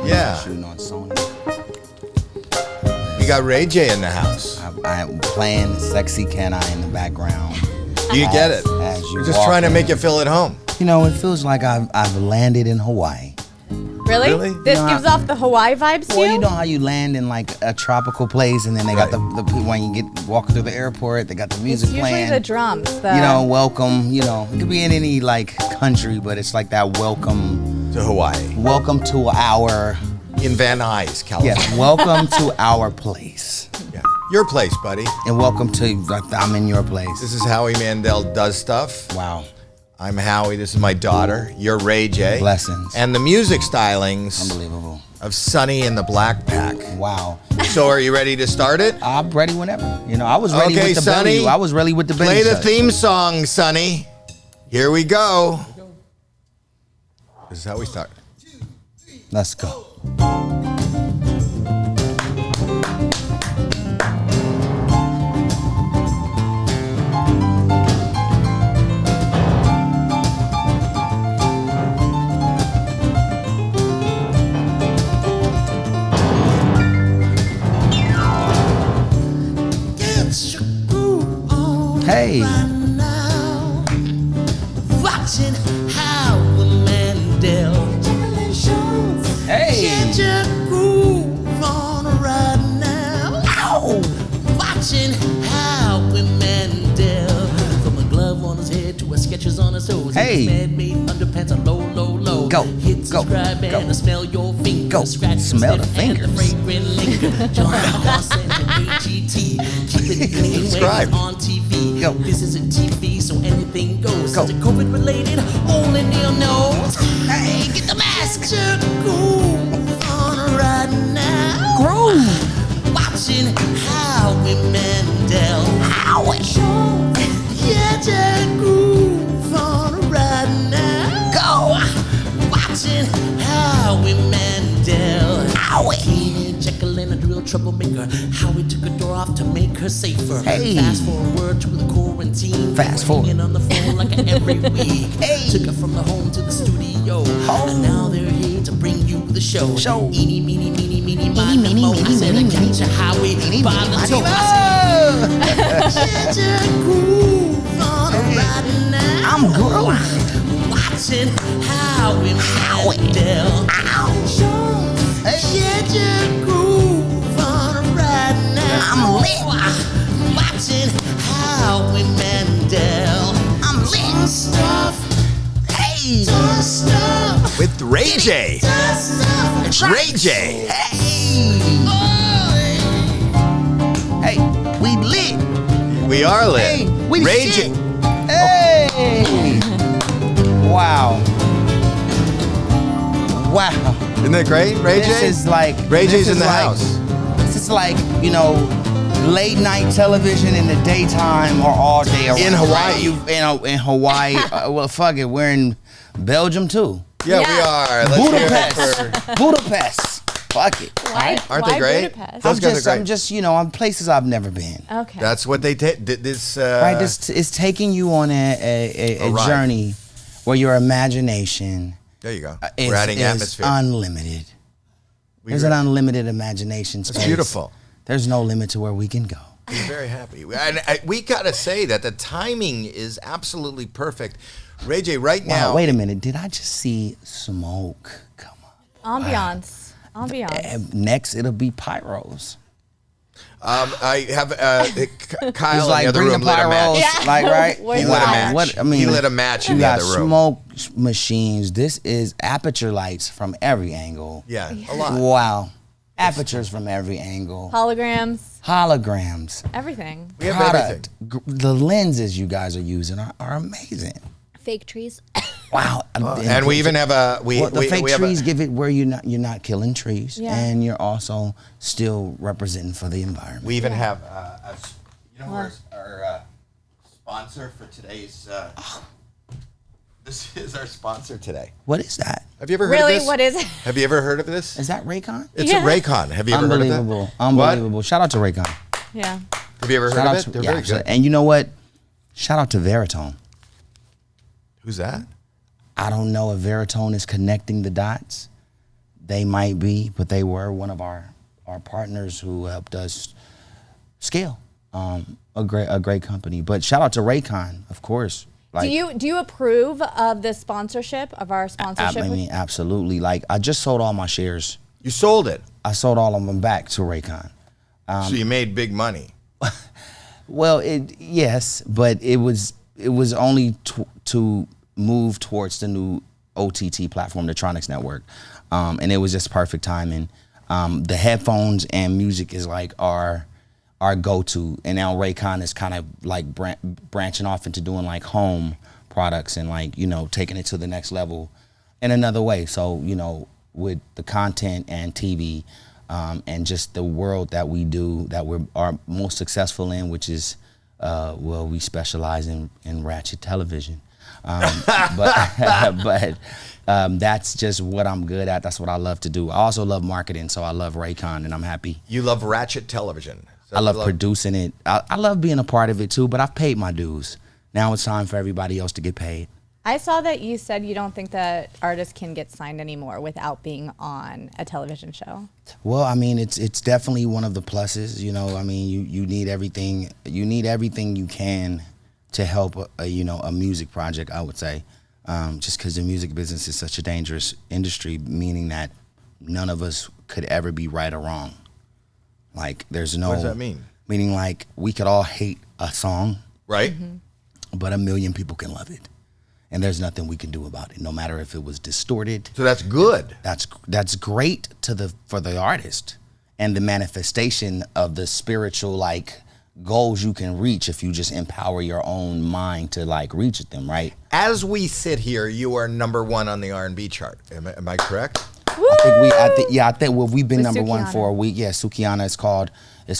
Yeah. Shooting on Sony. You got Ray J in the house. I'm playing Sexy Can I in the background. You get it. We're just trying to make you feel at home. You know, it feels like I've landed in Hawaii. Really? This gives off the Hawaii vibes to Well, you? you know how you land in like a tropical place, and then they got the when you get walking through the airport, they got the music It's playing. usually the drums. You know, welcome. You know, it could be in any like country, but it's like that welcome to Hawaii. Welcome to our in Van Nuys, California. Yes, welcome to our place. Yeah, your place, buddy. And welcome to I'm in your place. This is Howie Mandel does stuff. Wow. I'm Howie. This is my daughter. You're Ray J. Blessings. And the music stylings. Unbelievable. Of Sonny and the Black Pack. Wow. So are you ready to start it? I'm ready whenever. You know, I was ready with the Sonny, belly. I was ready with the belly. Play the theme song, Sonny. Here we go. This is how we start. Let's go. Hey. Watching Howie Mandel. Hey. Get your groove on right now. Ow. Watching Howie Mandel. From a glove on his head to a Skechers on his toes. Hey. Man-made underpants on low, low, low. Go. Hit subscribe Go. and smell your fingers. Go. Scratch Smell the and fingers. the fragrant linger. John Dawson and AGT. Keep it clean when Subscribe. it's on TV. Go. This isn't TV, so anything goes. Go. Is it COVID related? Only Neil knows. Hey, get the mask. Get your groove on right now. Groove. Watching Howie Mandel. Howie. Get your groove on right now. Go. Watching Howie Mandel. Howie. Keenan, Jekyll, and a real troublemaker. Howie took a door off to make her safer. Hey. Fast forward to the quarantine. Fast forward. Hanging on the phone like every week. Hey. Took her from the home to the studio. And now they're here to bring you the show. Eeny, meeny, meeny, meeny, miny, mo. I said I catch a Howie by the toe. Get your groove on right now. I'm groove. Watching Howie Mandel. Get your groove on right now. I'm lit. Watching Howie Mandel. I'm lit. Stuff. Hey. Stuff. With Ray J. Stuff. It's Ray J. Hey, we lit. We are lit. Hey, we the Ray shit. J. Hey. Wow. Wow. Isn't that great, Ray J? This is like Ray this J's is in the like- house. This is like, you know, late night television in the daytime or all day around. In Hawaii. Right? In Hawaii. Well, fuck it. We're in Belgium too. Yeah, we are. Let's hear it Budapest. for- Budapest. Fuck it. Why? Aren't why they great? Budapest? Those guys are I'm great. just, you know, I'm places I've never been. Okay. That's what they did. This. Right, this it's taking you on a ride. journey where your imagination There you go. is, We're adding is atmosphere. unlimited. There's an unlimited imagination space. It's beautiful. There's no limit to where we can go. We're very happy. And we got to say that the timing is absolutely perfect. Ray J, right now. Wow, wait a minute. Did I just see smoke come up? Ambiance. Ambiance. And next, it'll be pyros. I have Kyle It's in like the other bring room the lit a pyros, match. Yeah. like right. Where's He the lit a match? match. What I mean, He lit a match in you the got other room. smoke machines. This is aperture lights from every angle. Yeah, a lot. Wow, apertures from every angle. Holograms. Holograms. Everything. We have Product. The lenses you guys are using are amazing. Fake trees. Wow. And we even have a the fake we have trees give it where you're not killing trees, Yeah. and you're also still representing for the environment. we even have you know where's our sponsor for today's. This is our sponsor today. What is that? Have you ever heard of Really? this? What is it? Have you ever heard of this? Is that Raycon? It's Yeah. a Raycon. Have you ever heard of that? Unbelievable. Unbelievable. Shout out to Raycon. Yeah. Have you ever heard Shout out of it? to They're yeah, very good. And you know what? Shout out to Veritone. Who's that? I don't know if Veritone is connecting the dots, They might be, but they were one of our partners who helped us scale. A great company. But shout out to Raycon, of course. Like, do you approve of the sponsorship, of our sponsorship? I mean, absolutely. Like, I just sold all my shares. You sold it. I sold all of them back to Raycon. So you made big money. Well, yes, but it was only to move towards the new OTT platform, the Tronics Network, and it was just perfect timing. The headphones and music is like our go-to, and now Raycon is kind of like branching off into doing like home products and like, you know, taking it to the next level in another way. So, you know, with the content and TV, and just the world that we do, that we are most successful in, which is, well, we specialize in Ratchet television. But that's just what I'm good at. That's what I love to do. I also love marketing, so I love Raycon, and I'm happy. You love Ratchet television. So I love producing it. I love being a part of it too, but I've paid my dues. Now it's time for everybody else to get paid. I saw that you said you don't think that artists can get signed anymore without being on a television show. Well, I mean, it's definitely one of the pluses. You know, I mean, you need everything. You need everything you can to help a music project, I would say, just because the music business is such a dangerous industry, meaning that none of us could ever be right or wrong. Like, there's no. What does that mean? Meaning, like, we could all hate a song, right? But 1 million people can love it, and there's nothing we can do about it, no matter if it was distorted. So that's good. That's great for the artist, and the manifestation of the spiritual, like, goals you can reach if you just empower your own mind to like reach them, right? As we sit here, you are #1 on the R&B chart. Am I correct? I think we've been With number Sukiana. 1 for a week. Yeah, Sukiana is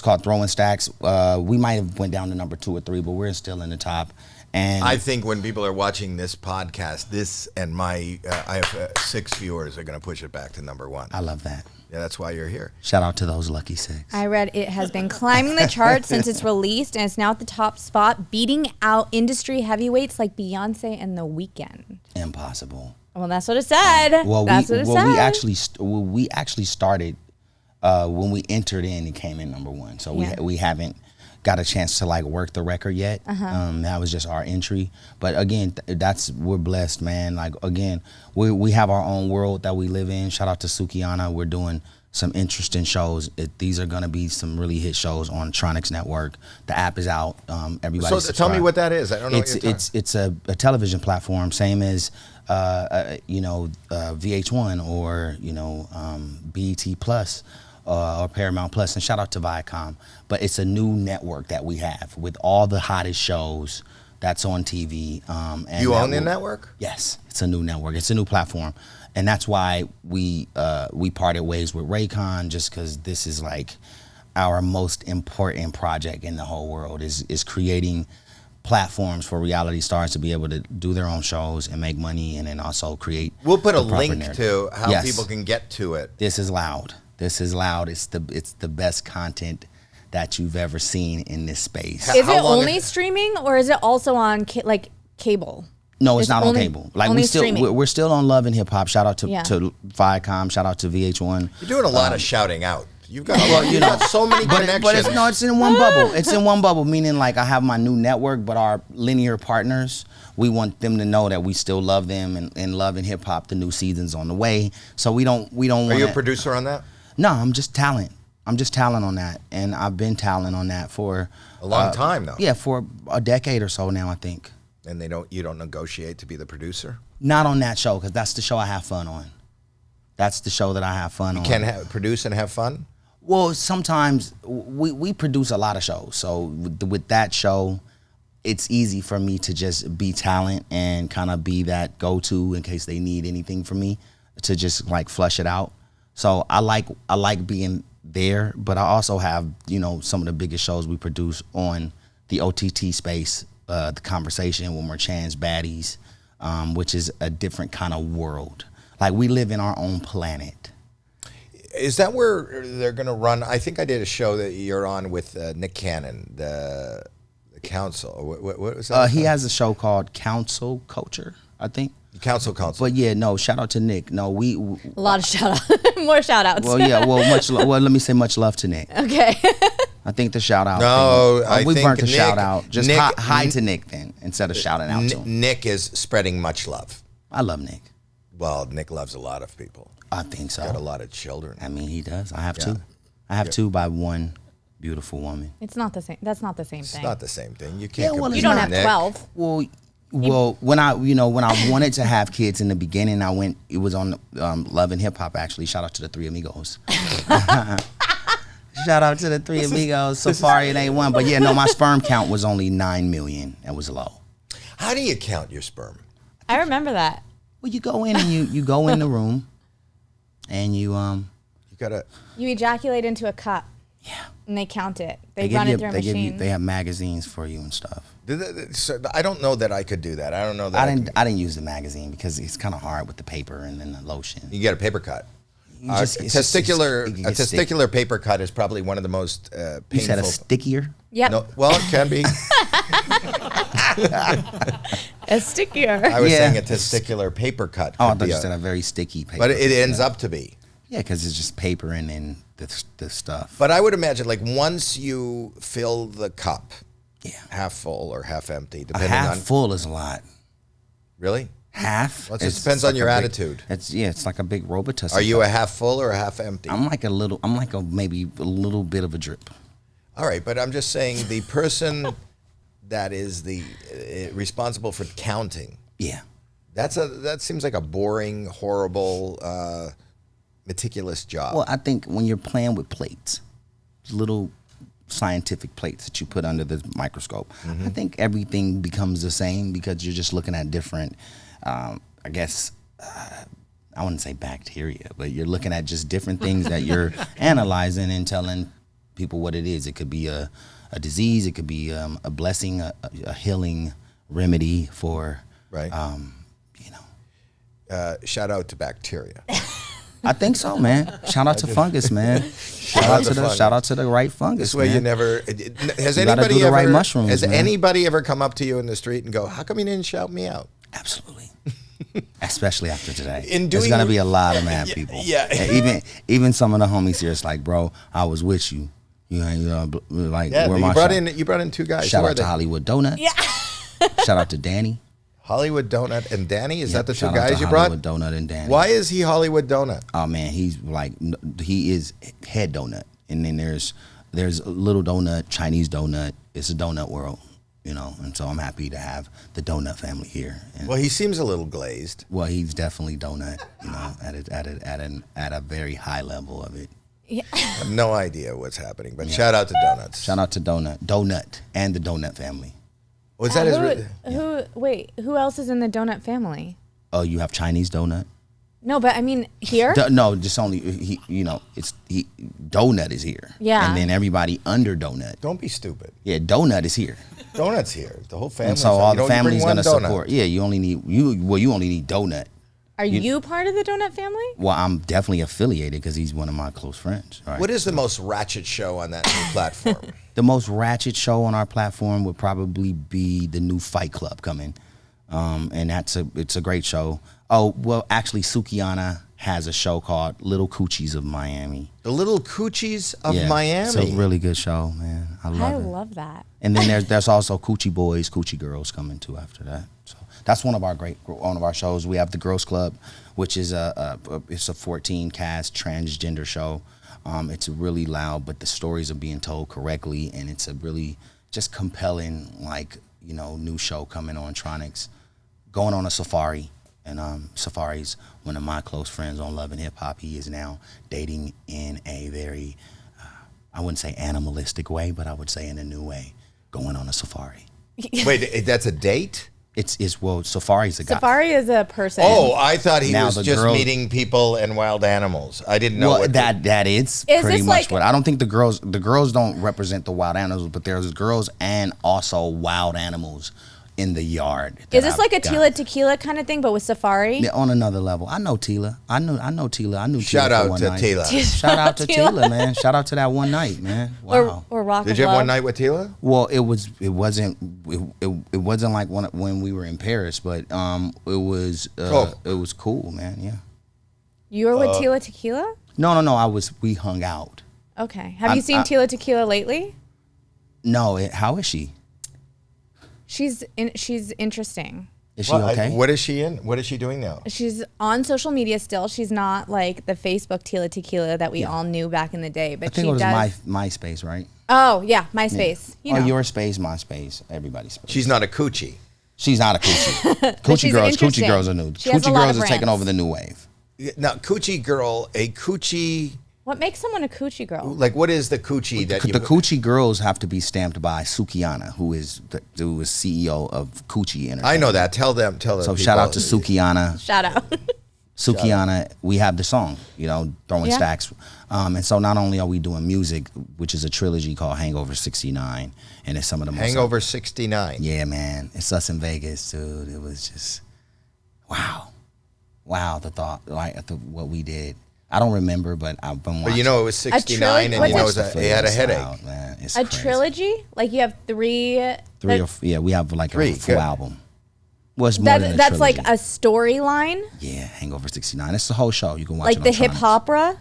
called Throwing Stacks. We might have went down to number 2 or 3, but we're still in the top. And I think when people are watching this podcast, this and my, I have 6 viewers are going to push it back to #1. I love that. Yeah, that's why you're here. Shout out to those lucky 6. I read it has been climbing the charts since it's released, and it's now at the top spot, beating out industry heavyweights like Beyonce and The Weeknd. Impossible. Well, that's what it said. We actually started when we entered in. It came in #1, so we haven't got a chance to like work the record yet. That was just our entry. But again, we're blessed, man. Like, again, we have our own world that we live in. Shout out to Sukiana. We're doing some interesting shows. These are gonna be some really hit shows on Tronics Network. The app is out. Everybody. So tell me what that is. I don't know. It's a television platform, same as VH1 or BET Plus. Or Paramount Plus, and shout out to Viacom. But it's a new network that we have with all the hottest shows that's on TV. And you own the network? Yes, it's a new network. It's a new platform, and that's why we parted ways with Raycon, just because this is like our most important project in the whole world is creating platforms for reality stars to be able to do their own shows and make money, and then also create. We'll put a the proper link narrative. to how Yes. people can get to it. This is loud. It's the best content that you've ever seen in this space. Is How it long only is- streaming, or is it also on cable? No, it's It's not on only- cable. Like only we're streaming. still on Love and Hip Hop. Shout out to Yeah. Viacom. Shout out to VH1. You're doing a lot of shouting out. You've got a lot. You've got so many connections. But it's in one bubble. It's in one bubble, meaning like I have my new network, but our linear partners, we want them to know that we still love them, and Love and Hip Hop, the new season's on the way. So we don't. Are you a producer on that? No, I'm just talent. I'm just talent on that, and I've been talent on that for A long time though. Yeah, for a decade or so now, I think. And you don't negotiate to be the producer? Not on that show, because that's the show I have fun on. That's the show that I have fun on. Can produce and have fun? Well, sometimes we produce a lot of shows. So with that show, it's easy for me to just be talent and kind of be that go-to in case they need anything from me to just like flush it out. So I like being there, but I also have, some of the biggest shows we produce on the OTT space, The Conversation with Merchant's Baddies, which is a different kind of world. Like, we live in our own planet. Is that where they're going to run? I think I did a show that you're on with Nick Cannon, the Council. What was that? He has a show called Council Culture, I think. Council. But yeah, no, shout out to Nick. No, we A lot of shout outs. More shout outs. well, yeah, well, let me say much love to Nick. Okay. I think the shout out. No, we think burnt the Nick- shout out. Just Nick- hi to Nick then instead of shouting out to him. Nick is spreading much love. I love Nick. Well, Nick loves a lot of people. I think so. Got a lot of children. I mean, he does. I have two. I have two by one beautiful woman. It's not the same. That's not the same It's thing. not the same thing. You can't. Yeah, well, compare You don't have Nick. 12. Well, when I wanted to have kids in the beginning, it was on Love and Hip Hop actually. Shout out to the Three Amigos. Shout out to the Three Amigos. Safari it ain't one, but yeah, no, my sperm count was only 9 million. That was low. How do you count your sperm? I remember that. Well, you go in and you go in the room, and you You gotta. You ejaculate into a cup. Yeah. And they count it. They run it through a machine. They have magazines for you and stuff. So I don't know that I could do that. I don't know that. I didn't use the magazine because it's kind of hard with the paper and then the lotion. You get a paper cut. A It's just- it gets sticky. testicular paper cut is probably one of the most painful. You said a stickier? Yep. No, well, it can be. A stickier. I was Yeah. saying a testicular paper cut. Oh, I could thought be you a- said a very sticky paper. But it ends up to be. Yeah, because it's just paper and then the stuff. But I would imagine, like, once you fill the cup, Yeah. half full or half empty, A depending half on. full is a lot. Really? Half? Well, it just depends on your attitude. It's like a big Robitussin. Are you cup. a half full or a half empty? I'm like maybe a little bit of a drip. All right, but I'm just saying the person that is the responsible for counting. Yeah. That seems like a boring, horrible, meticulous job. Well, I think when you're playing with plates, little scientific plates that you put under the microscope, I think everything becomes the same because you're just looking at different, I guess, I wouldn't say bacteria, but you're looking at just different things that you're analyzing and telling people what it is. It could be a disease, it could be a blessing, a healing remedy for, Right. Shout out to bacteria. I think so, man. Shout out to fungus, man. Shout out to the right fungus. This way man. you never. Has You gotta anybody do the ever? right mushrooms, has man. anybody ever come up to you in the street and go, "How come you didn't shout me out?" Absolutely. Especially after today. In There's doing- gonna be a lot of mad people. yeah. And even some of the homies here, it's like, bro, I was with you. Like Yeah, where you my brought in two guys. shout Who are out to they? Hollywood Donut. Yeah. Shout out to Danny. Hollywood Donut and Danny. Is that the two Shout out guys to you brought? Hollywood Donut and Danny. Why is he Hollywood Donut? Oh man, he is head donut, and then there's a little donut, Chinese donut. It's a donut world, and so I'm happy to have the donut family here. And, Well, he seems a little glazed. well, he's definitely donut, at a very high level of it. I have no idea what's happening, but shout out to Donuts. Shout out to Donut, and the donut family. Was that his? Who else is in the donut family? Oh, you have Chinese donut? No, but I mean here. No, just only donut is here. Yeah. And then everybody under donut. Don't be stupid. Yeah, donut is here. Donuts here. The whole family. And so all the family's gonna support. Yeah, you only need donut. Are you part of the donut family? Well, I'm definitely affiliated because he's one of my close friends. Right? What is the most ratchet show on that new platform? The most ratchet show on our platform would probably be the new Fight Club coming, and it's a great show. Oh well, actually, Sukiana has a show called Little Coochies of Miami. The Little Coochies of Yeah, Miami. It's a really good show, man. I love it. that. And then there's also Coochie Boys, Coochie Girls coming too after that. So that's one of our shows. We have the Girls Club, which is it's a 14 cast transgender show. It's really loud, but the stories are being told correctly, and it's a really just compelling new show coming on Tronics, going on a safari. And Safari's one of my close friends on Love and Hip Hop. He is now dating in a very, I wouldn't say animalistic way, but I would say in a new way, going on a safari. Wait, that's a date? Safari's a guy. Safari is a person. Oh, I thought he Now was the just girls- meeting people and wild animals. I didn't know Well, what that is Is pretty this much like- what I don't think the girls don't represent the wild animals, but there's girls and also wild animals in the yard. Is this like a Tila Tequila kind of thing, but with Safari? Yeah, on another level. I know Tila. I knew Tila. I knew Tila. Shout for out one to night. Tila. Shout out to Tila, man. Shout out to that one night, man. Wow. Or Rock Did of you have Love? one night with Tila? Well, it wasn't like when we were in Paris, but it was cool, man. Yeah. You were with Tila Tequila? No. We hung out. Okay. Have you seen Tila Tequila lately? No, how is she? She's interesting. Is she okay? What is she in? What is she doing now? She's on social media still. She's not like the Facebook Tila Tequila that we all knew back in the day. But I think she it was does. MySpace, right? Oh yeah, MySpace. You know. Your space, my space, everybody's space. She's not a coochie. She's not a coochie. But she's Coochie interesting. girls are new. She has a Coochie lot girls of are taking brands. over the new wave. Now, coochie girl, a coochie. What makes someone a coochie girl? Like, what is the coochie that you? The coochie girls have to be stamped by Sukiana, who is CEO of Coochie Entertainment. I know that. Tell them. So shout out to Sukiana. Shout out. Sukiana, we have the song, Throwing Yeah. Stacks. And so not only are we doing music, which is a trilogy called Hangover 69, and it's some of the most... Hangover 69. Yeah, man. It's us in Vegas, dude. It was just, wow. Wow, the thought, what we did. I don't remember, but I've been watching. But it was 69, and what's he had a headache. Wow, man. It's A crazy. trilogy? Like you have three. We have like Three, a full good. album. Well, it's more than a That's like trilogy. a storyline. Yeah, Hangover 69. It's the whole show. You can watch Like it the on hip Tronics. opera.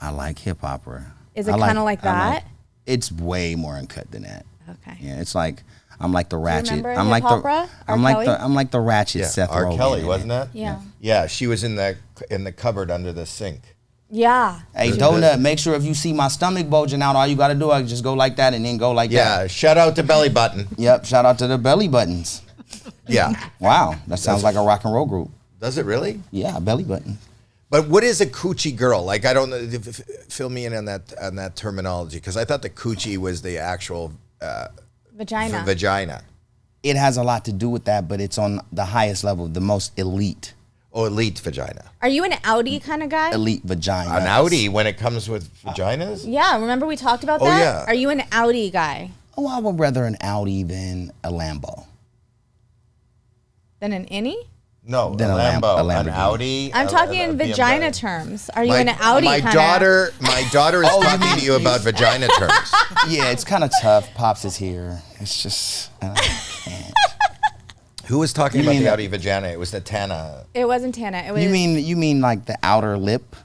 I like hip opera. Is it kind of like that? It's way more uncut than that. Okay. Yeah, it's like I'm like the Ratchet. remember I'm like hip opera? I'm R. like Kelly? the I'm like the Ratchet Yeah, Seth R. Rogen Kelly, in wasn't it. that? Yeah. Yeah, she was in the cupboard under the sink. Yeah. Hey, Donut, make sure if you see my stomach bulging out, all you got to do is just go like that and then go like that. Yeah, shout out to Belly Button. Yep, shout out to the belly buttons. Yeah. Wow, that sounds like a rock and roll group. Does it really? Yeah, belly button. But what is a coochie girl? Like, I don't know. Fill me in on that terminology, because I thought the coochie was the actual Vagina. vagina. It has a lot to do with that, but it's on the highest level, the most elite Oh, elite vagina. Are you an Audi kind of guy? elite vagina. An Audi when it comes with vaginas? Yeah. Remember we talked about Oh, that? yeah. Are you an Audi guy? Oh, I would rather an Audi than a Lambo. Than an innie? No, Then a a Lambo, Lamborghini. an Audi. I'm talking in BMW. vagina terms. Are you an Audi my kind daughter is Oh, you talking mean- to you about vagina terms. Yeah, it's kind of tough. Pops is here. It's just, I can't. Who was talking You about mean the the- Audi vagina? It was the Tana, It wasn't Tana. It was. You mean like the outer lip?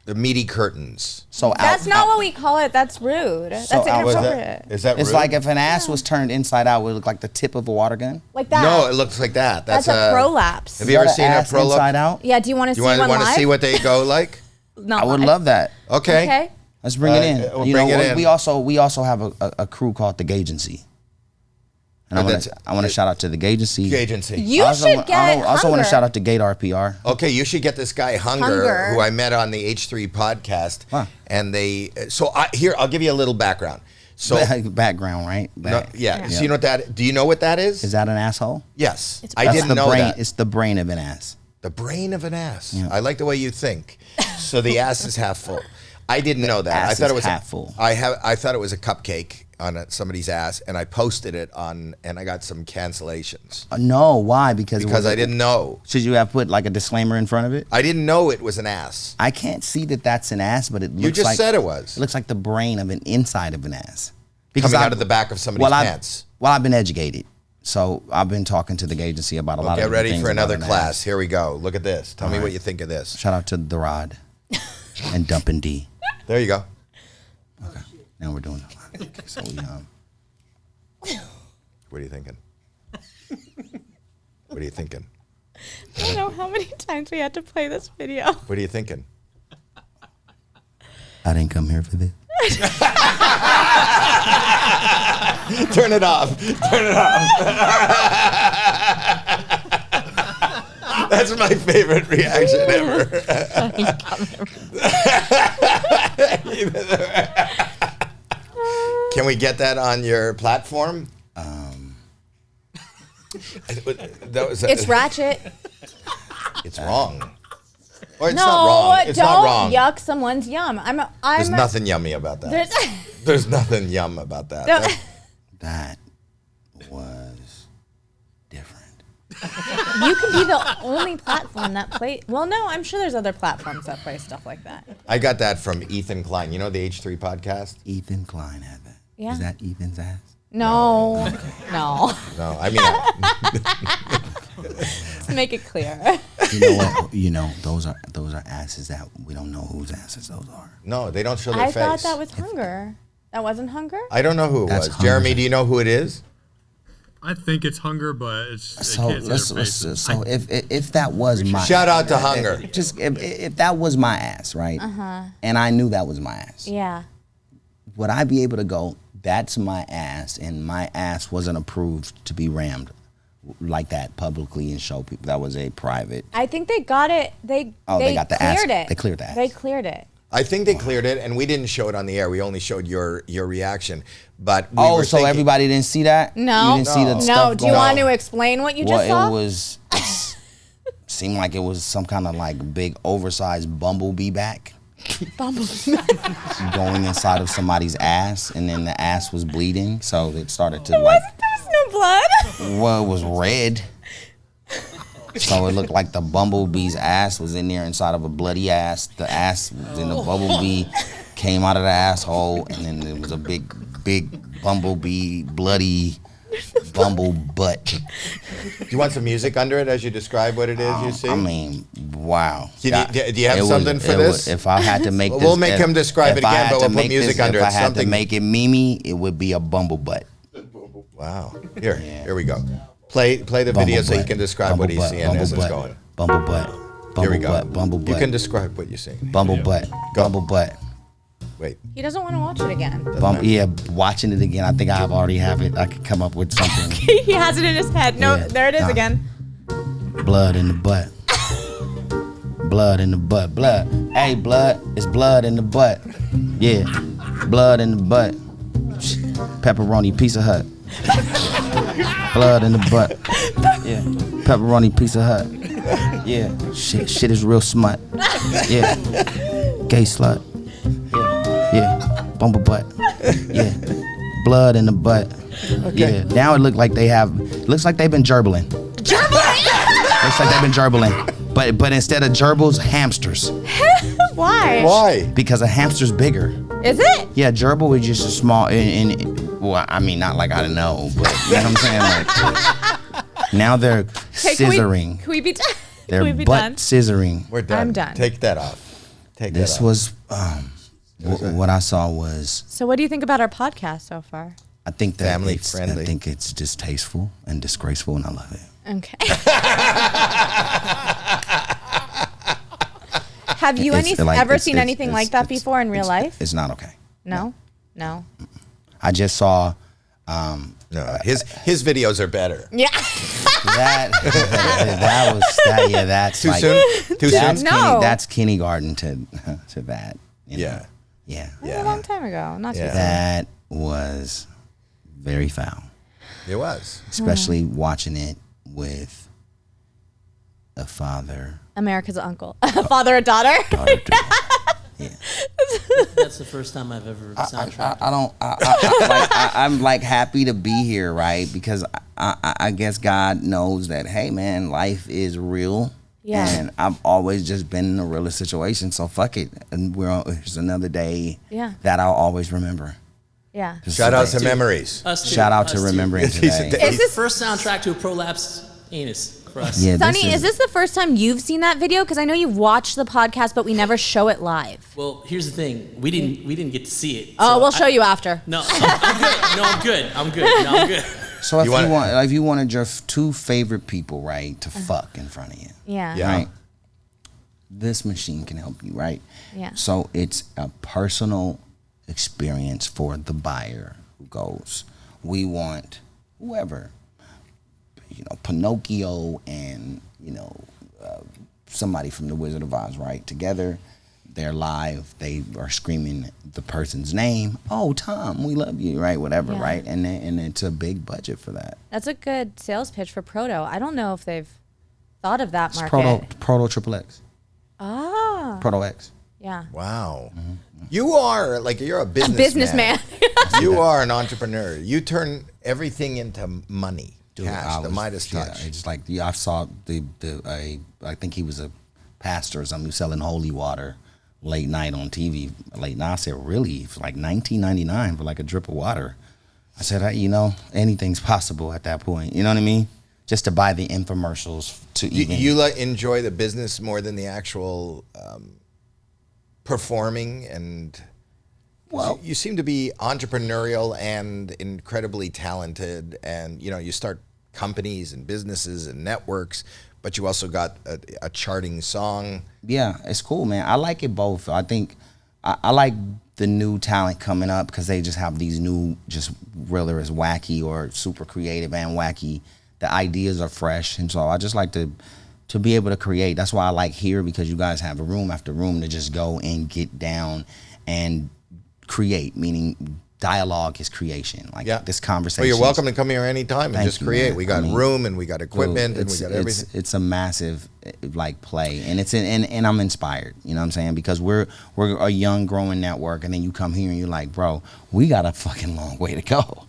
the meaty curtains. So That's not what we call it. That's rude. That's So I was inappropriate. Is that It's rude? like if an ass was turned inside out, would it look like the tip of a water gun? Like that. No, it looks like that. That's a prolapse. Have you ever Is that seen an a ass prolapse? inside out? Yeah. Do you want to see You one want to live? see what they go like? Not I would live. love that. Okay. Okay. Let's bring it in. we'll bring it in. We also have a crew called the Gagency. And I want to shout out to the Gagency. Agency. You I also should want- get. I also want to Hunger. shout out to Gator PR. Okay, you should get this guy Hunger, Hunger. who I met on the H3 podcast, Huh. and I'll give you a little background. So Background, right? no, yeah, so you know what that? Do you know what that is? Is that an asshole? Yes, It's I That's didn't the know brain. that. It's the brain of an ass. The brain of an ass. Yeah. I like the way you think. So the ass is half full. I didn't know that. ass I thought is it was half full. I thought it was a cupcake on somebody's ass, and I posted it on, and I got some cancellations No, why? Because I didn't know. Should you have put like a disclaimer in front of it? I didn't know it was an ass. I can't see that that's an ass, but it looks You just like, said it was It looks like the brain of an inside of an ass. coming out of the back of somebody's pants. I've been educated, so I've been talking to the agency about a lot of Get different ready things for about another an class. ass. Here we go. Look at this. Tell me All what right. you think of this. Shout out to the Rod and Dumpin' D. There you go. Now we're doing it. Okay, so What are you thinking? What are you thinking? I don't know how many times we had to play this video. What are you thinking? I didn't come here for this. Turn it off. Turn it off. That's my favorite reaction ever. Can we get that on your platform? It's Ratchet. It's wrong. Or it's No, not wrong. It's don't not wrong. yuck someone's yum. There's nothing yummy about that. There's, There's nothing yum about that. No. That- That was You can be the only platform that play. Well, no, I'm sure there's other platforms that play stuff like that. I got that from Ethan Klein. You know the H3 podcast? Ethan Klein had that. Yeah. Is that Ethan's ass? No, no. No, I mean, Let's make it clear. You know what? You know, those are asses that we don't know whose asses those are. no, they don't show their I face. thought that was Hunger. That wasn't Hunger? I don't know who it That's was. Hunger. Jeremy, do you know who it is? I think it's Hunger, but it's So it can't see their faces. so if that was my Shout out to Hunger. just if that was my ass, right? And I knew that was my ass, Yeah. would I be able to go? That's my ass, and my ass wasn't approved to be rammed like that publicly and show people. That was a private. I think they got it. They got the ass. cleared it. They cleared the ass. They cleared it. I think they cleared it, and we didn't show it on the air. We only showed your reaction. But we were So thinking, everybody didn't see that? No. You didn't see the No. stuff Do you going want on? to explain what you Well, just saw? it was. Seemed like it was some kind of like big oversized bumblebee back. Going inside of somebody's ass, and then the ass was bleeding, so it started to like. There's no blood. Well, it was red, so it looked like the bumblebee's ass was in there inside of a bloody ass. The ass was in the bumblebee, came out of the asshole, and then there was a big bumblebee, bloody bumble butt. Do you want some music under it as you describe what it is you see? I mean, wow. Do you have something for this? If I had to make this, We'll make him describe it if I again, had but to we'll put make music this- under it. If I had to Something- make it Mimi, it would be a bumble butt. Wow. Here we go. Play the video so you can describe what he's seeing as it's going. Bumble butt. Here we Bumble go. butt. Bumble butt. You can describe what you're seeing. Bumble butt. Go. Bumble butt. Wait. He doesn't want to watch it again. Yeah, watching it again. I think I already have it. I could come up with something. He has it in his head. No, Yeah. there it is Nah. again. Blood in the butt. Blood in the butt. Blood. Hey, blood. It's blood in the butt. Yeah. Blood in the butt. Pepperoni Pizza Hut. Blood in the butt. Yeah. Pepperoni Pizza Hut. Yeah. Shit is real smut. Yeah. Gay slut. Yeah. Bumble butt. Yeah. Blood in the butt. Yeah. Now it looks like they've been gerbling. Looks like they've been gerbling. But instead of gerbils, hamsters. Why? Why? Because a hamster's bigger. Is it? Yeah, gerbil is just a small well, I mean, not like I don't know, but you know what I'm saying? Like, now they're scissoring. Can we be done? They're Can we be butt done? scissoring. We're done. I'm done. Take that off. Take This that off. was what I saw was So what do you think about our podcast so far? I think that Family it's, friendly. I think it's distasteful and disgraceful, and I love it. Okay. Have you It's like- ever it's- seen it's- anything it's- like that it's- before in real life? It's not okay. No? I just saw No, his videos are better. Yeah. that's Too like, soon? Too that's soon? No. that's kindergarten to that. You know? Yeah. Yeah. A long time ago. Not too Yeah. soon. That was very foul, It was. especially watching it with a father. America's uncle. Father or daughter? Yeah. That's the first time I've ever soundtracked. I'm like happy to be here, right? Because I guess God knows that, hey man, life is real. Yeah. And I've always just been in a realest situation, so fuck it. And here's another day Yeah. that I'll always remember. Yeah. Just Shout out today. to memories. Us too. Shout out Us to too. remembering today. Is this First soundtrack to a prolapsed anus for us. Yeah, Sonny, is this the first time you've seen that video? Because I know you've watched the podcast, but we never show it live. Well, here's the thing. We didn't get to see it. Oh, so we'll show you after. No, I'm good. I'm good. So if You if you wanted your two favorite people, right, to fuck in front of you, Yeah. Yeah. right? This machine can help you, right? Yeah. So it's a personal experience for the buyer who goes, we want whoever, Pinocchio and, somebody from The Wizard of Oz, right? Together, they're live, they are screaming the person's name. Oh, Tom, we love you, right? Whatever, Yeah. right? And it's a big budget for that. That's a good sales pitch for Proto. I don't know if they've thought of that It's market. Proto Triple X. Ah. Proto X. Yeah. Wow. You are you're a businessman. Businessman. You are an entrepreneur. You turn everything into money. Dude, cash, the Midas touch. Yeah, it's like I saw I think he was a pastor or something who's selling holy water late night on TV. Late night, I said, really? For like $19.99 for like a drip of water. I said, anything's possible at that point. You know what I mean? Just to buy the infomercials to even. You enjoy the business more than the actual performing, and well, you seem to be entrepreneurial and incredibly talented, and you start companies and businesses and networks, but you also got a charting song. Yeah, it's cool, man. I like it both. I think I like the new talent coming up because they just have these new, just whether it's wacky or super creative and wacky, the ideas are fresh. And so I just like to be able to create. That's why I like here, because you guys have a room after room to just go and get down and create, meaning dialogue is creation. Like this conversation. Well, you're welcome to come here anytime and just create. Man. We got room and we got equipment and we got everything. It's a massive play, and and I'm inspired. You know what I'm saying? Because we're a young growing network, and then you come here and you're like, bro, we got a fucking long way to go.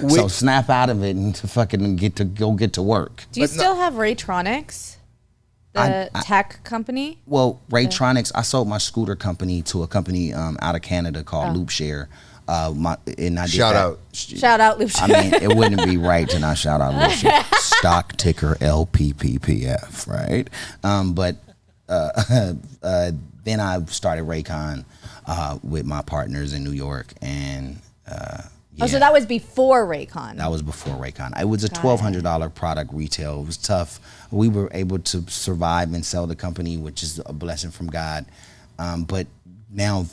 So snap out of it and to fucking get to work. Do you still have Tronics, the tech company? Well, Tronics, I sold my scooter company to a company out of Canada called Loopshare. Shout out Loopshare. I mean, it wouldn't be right to not shout out Loopshare. Stock ticker LPPPF, right? But then I started Raycon with my partners in New York, and Oh, so that was before Raycon. That was before Raycon. It was a $1,200 product retail. It was tough. We were able to survive and sell the company, which is a blessing from God. But now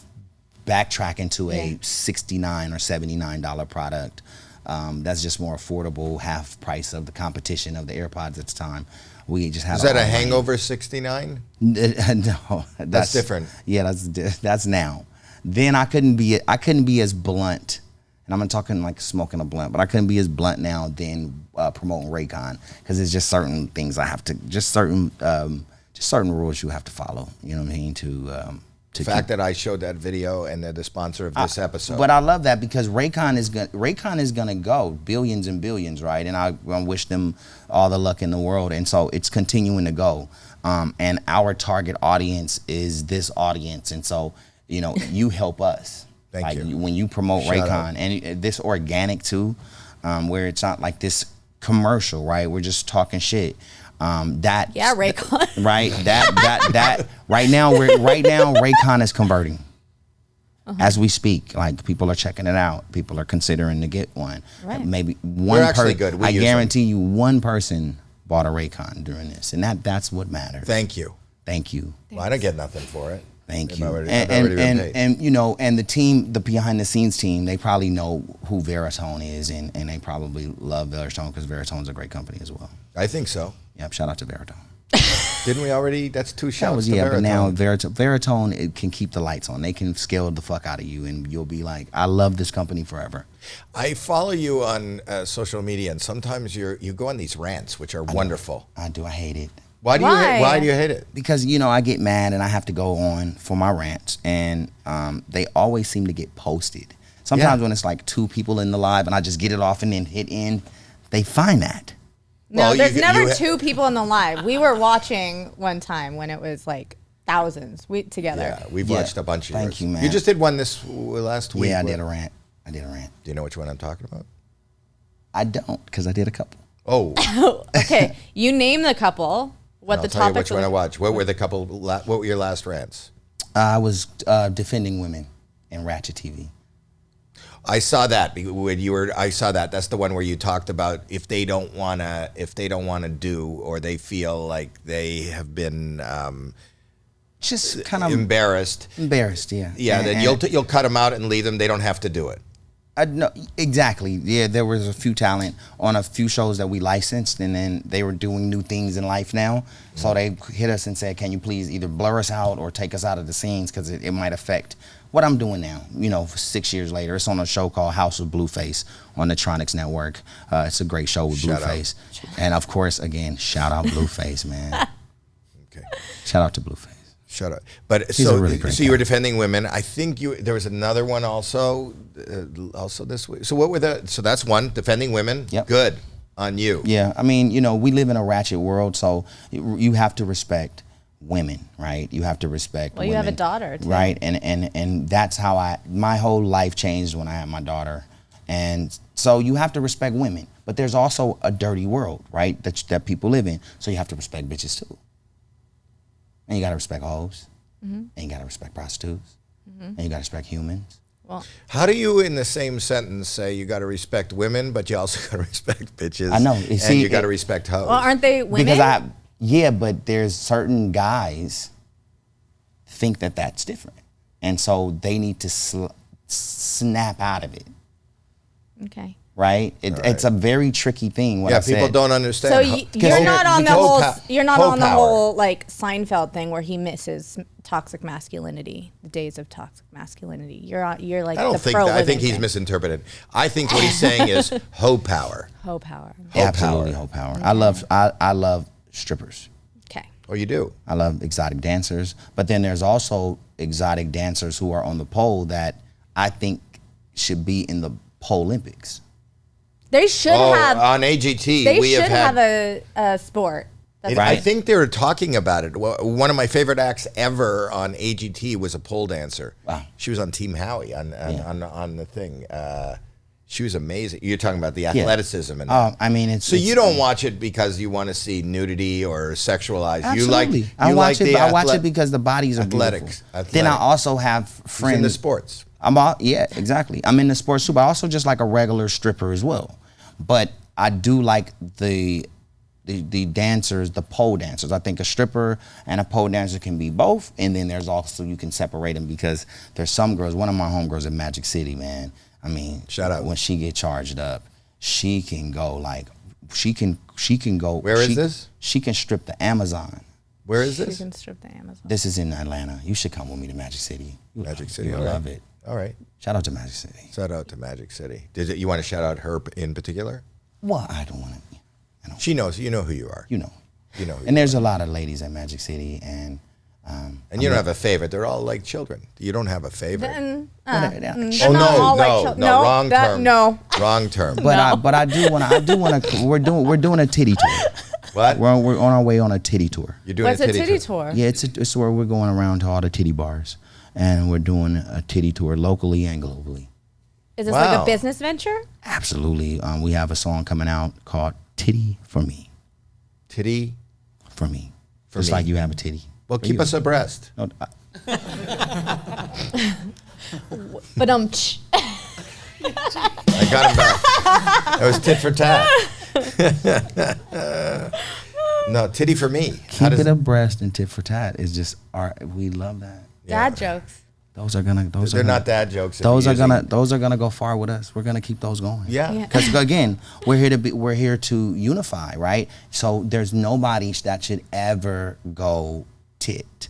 backtracking to a $69 or $79 product, that's just more affordable, half price of the competition of the AirPods at the time. We just had. Is that a hangover 69? No, that's different. Yeah, that's now. Then I couldn't be as blunt. And I'm talking like smoking a blunt, but I couldn't be as blunt now than promoting Raycon, because it's just certain things I have to, just certain rules you have to follow. You know what I mean? The fact that I showed that video and they're the sponsor of this episode. But I love that, because Raycon is gonna go billions and billions, right? And I wish them all the luck in the world. And so it's continuing to go. And our target audience is this audience, and so you help us. Thank you. When you promote Raycon, and this organic too, where it's not like this commercial, right? We're just talking shit. Raycon. Right. That right now Raycon is converting. As we speak. Like, people are checking it out. People are considering to get one. Right. Maybe one We're actually good. I guarantee you one person bought a Raycon during this, and that's what matters. Thank you. Well, I don't get nothing for it. Thank you. And the team, the behind the scenes team, they probably know who Veritone is, and they probably love Veritone, because Veritone's a great company as well. I think so. Yep, shout out to Veritone. Didn't we already? That's two shouts. But now Veritone, it can keep the lights on. They can scale the fuck out of you, and you'll be like, I love this company forever. I follow you on social media, and sometimes you go on these rants, which are wonderful. I do. I hate it. Why do you hate it? Because I get mad and I have to go on for my rants, and they always seem to get posted. Sometimes when it's like two people in the live and I just get it off and then hit end, they find that. No, there's never two people in the live. We were watching one time when it was like thousands together. Yeah, we've watched a bunch of yours. Thank you, man. You just did one this last week. Yeah, I did a rant. Do you know which one I'm talking about? I don't, because I did a couple. Oh. Okay. You name the couple. What the topic? I'll tell you which one I watched. What were the couple? What were your last rants? I was defending women in Ratchet TV. I saw that when you were. I saw that. That's the one where you talked about if they don't wanna do, or they feel like they have been just kind of embarrassed. Yeah. Yeah. Then you'll cut them out and leave them. They don't have to do it. No, exactly. Yeah, there was a few talent on a few shows that we licensed, and then they were doing new things in life now. So they hit us and said, can you please either blur us out or take us out of the scenes, because it might affect what I'm doing now. 6 years later, it's on a show called House of Blueface on the Tronics Network. It's a great show with Blueface. And of course, again, shout out Blueface, man. Okay. Shout out to Blueface. Shut up. But He's a really great so you were defending women. I think there was another one also this week. So what were so that's one, defending women. Yep. Good. on you. Yeah, I mean, you know, we live in a ratchet world, so you have to respect women, right? You have to respect Well, women. you have a daughter, too. Right, and that's how my whole life changed when I had my daughter. And so you have to respect women. But there's also a dirty world, right, that people live in. So you have to respect bitches, too. And you got to respect hoes. And you got to respect prostitutes. And you got to respect humans. Well, How do you, in the same sentence, say you got to respect women, but you also got to respect bitches? I know. And you got to respect hoes. well, aren't they women? Because yeah, but there's certain guys think that that's different. And so they need to snap out of it, Okay. right? It's a very tricky thing. What I people said. don't understand. So you're not on the whole. You're not on the power. whole like Seinfeld thing where he misses toxic masculinity, the days of toxic masculinity. You're like I don't the think pro that. I think women he's thing. misinterpreted. I think what he's saying is hoe power. Hoe power. Absolutely, whole power. I love strippers. Okay. Oh, you do? I love exotic dancers. But then there's also exotic dancers who are on the pole that I think should be in the pole Olympics. They should have. On AGT, They we should have have a sport. That's I right. think they were talking about it. One of my favorite acts ever on AGT was a pole dancer. Wow. She was on Team Howie on the thing. She was amazing. You're talking about the athleticism and I mean, it's so you don't watch it because you want to see nudity or sexualized. Absolutely. I watch it because the bodies are athletics. beautiful. Then I also have friends in the sports. Yeah, exactly. I'm in the sports too, but I also just like a regular stripper as well. But I do like the dancers, the pole dancers. I think a stripper and a pole dancer can be both, and then there's also you can separate them because there's some girls. One of my homegirls in Magic City, man. I mean, shout out. When she get charged up, she can go like she can go. Where is this? She can strip the Amazon. Where is You this? can strip the Amazon. This is in Atlanta. You should come with me to Magic City. Magic City. You all right. love it. All right. Shout out to Magic City. Shout out to Magic City. You want to shout out her in particular? Well, I don't want to. She knows. You know who you are. You know. You know. Who And there's a lot of ladies at Magic City, and you don't have a favorite. They're all like children. You don't have a favorite. Then, Oh not all no, like no, wrong that- term. no. Wrong term. but I do want to. We're doing a titty tour. What? We're on our way on a titty tour. You're doing What's a titty tour? Yeah, it's where we're going around to all the titty bars, and we're doing a titty tour locally and globally. Is this like Wow. a business venture? Absolutely. We have a song coming out called "Titty for Me." Titty. For me. For Just me. like you have a titty. Well, For keep you. us abreast. No, But I got him back. That was tit for tat. No, titty for me. How keep does it abreast and tit for tat is just we love that. dad jokes. They're not dad jokes. if Those you're are gonna go far with us. We're gonna keep those going. Yeah. Because again, we're here to unify, right? So there's nobody that should ever go tit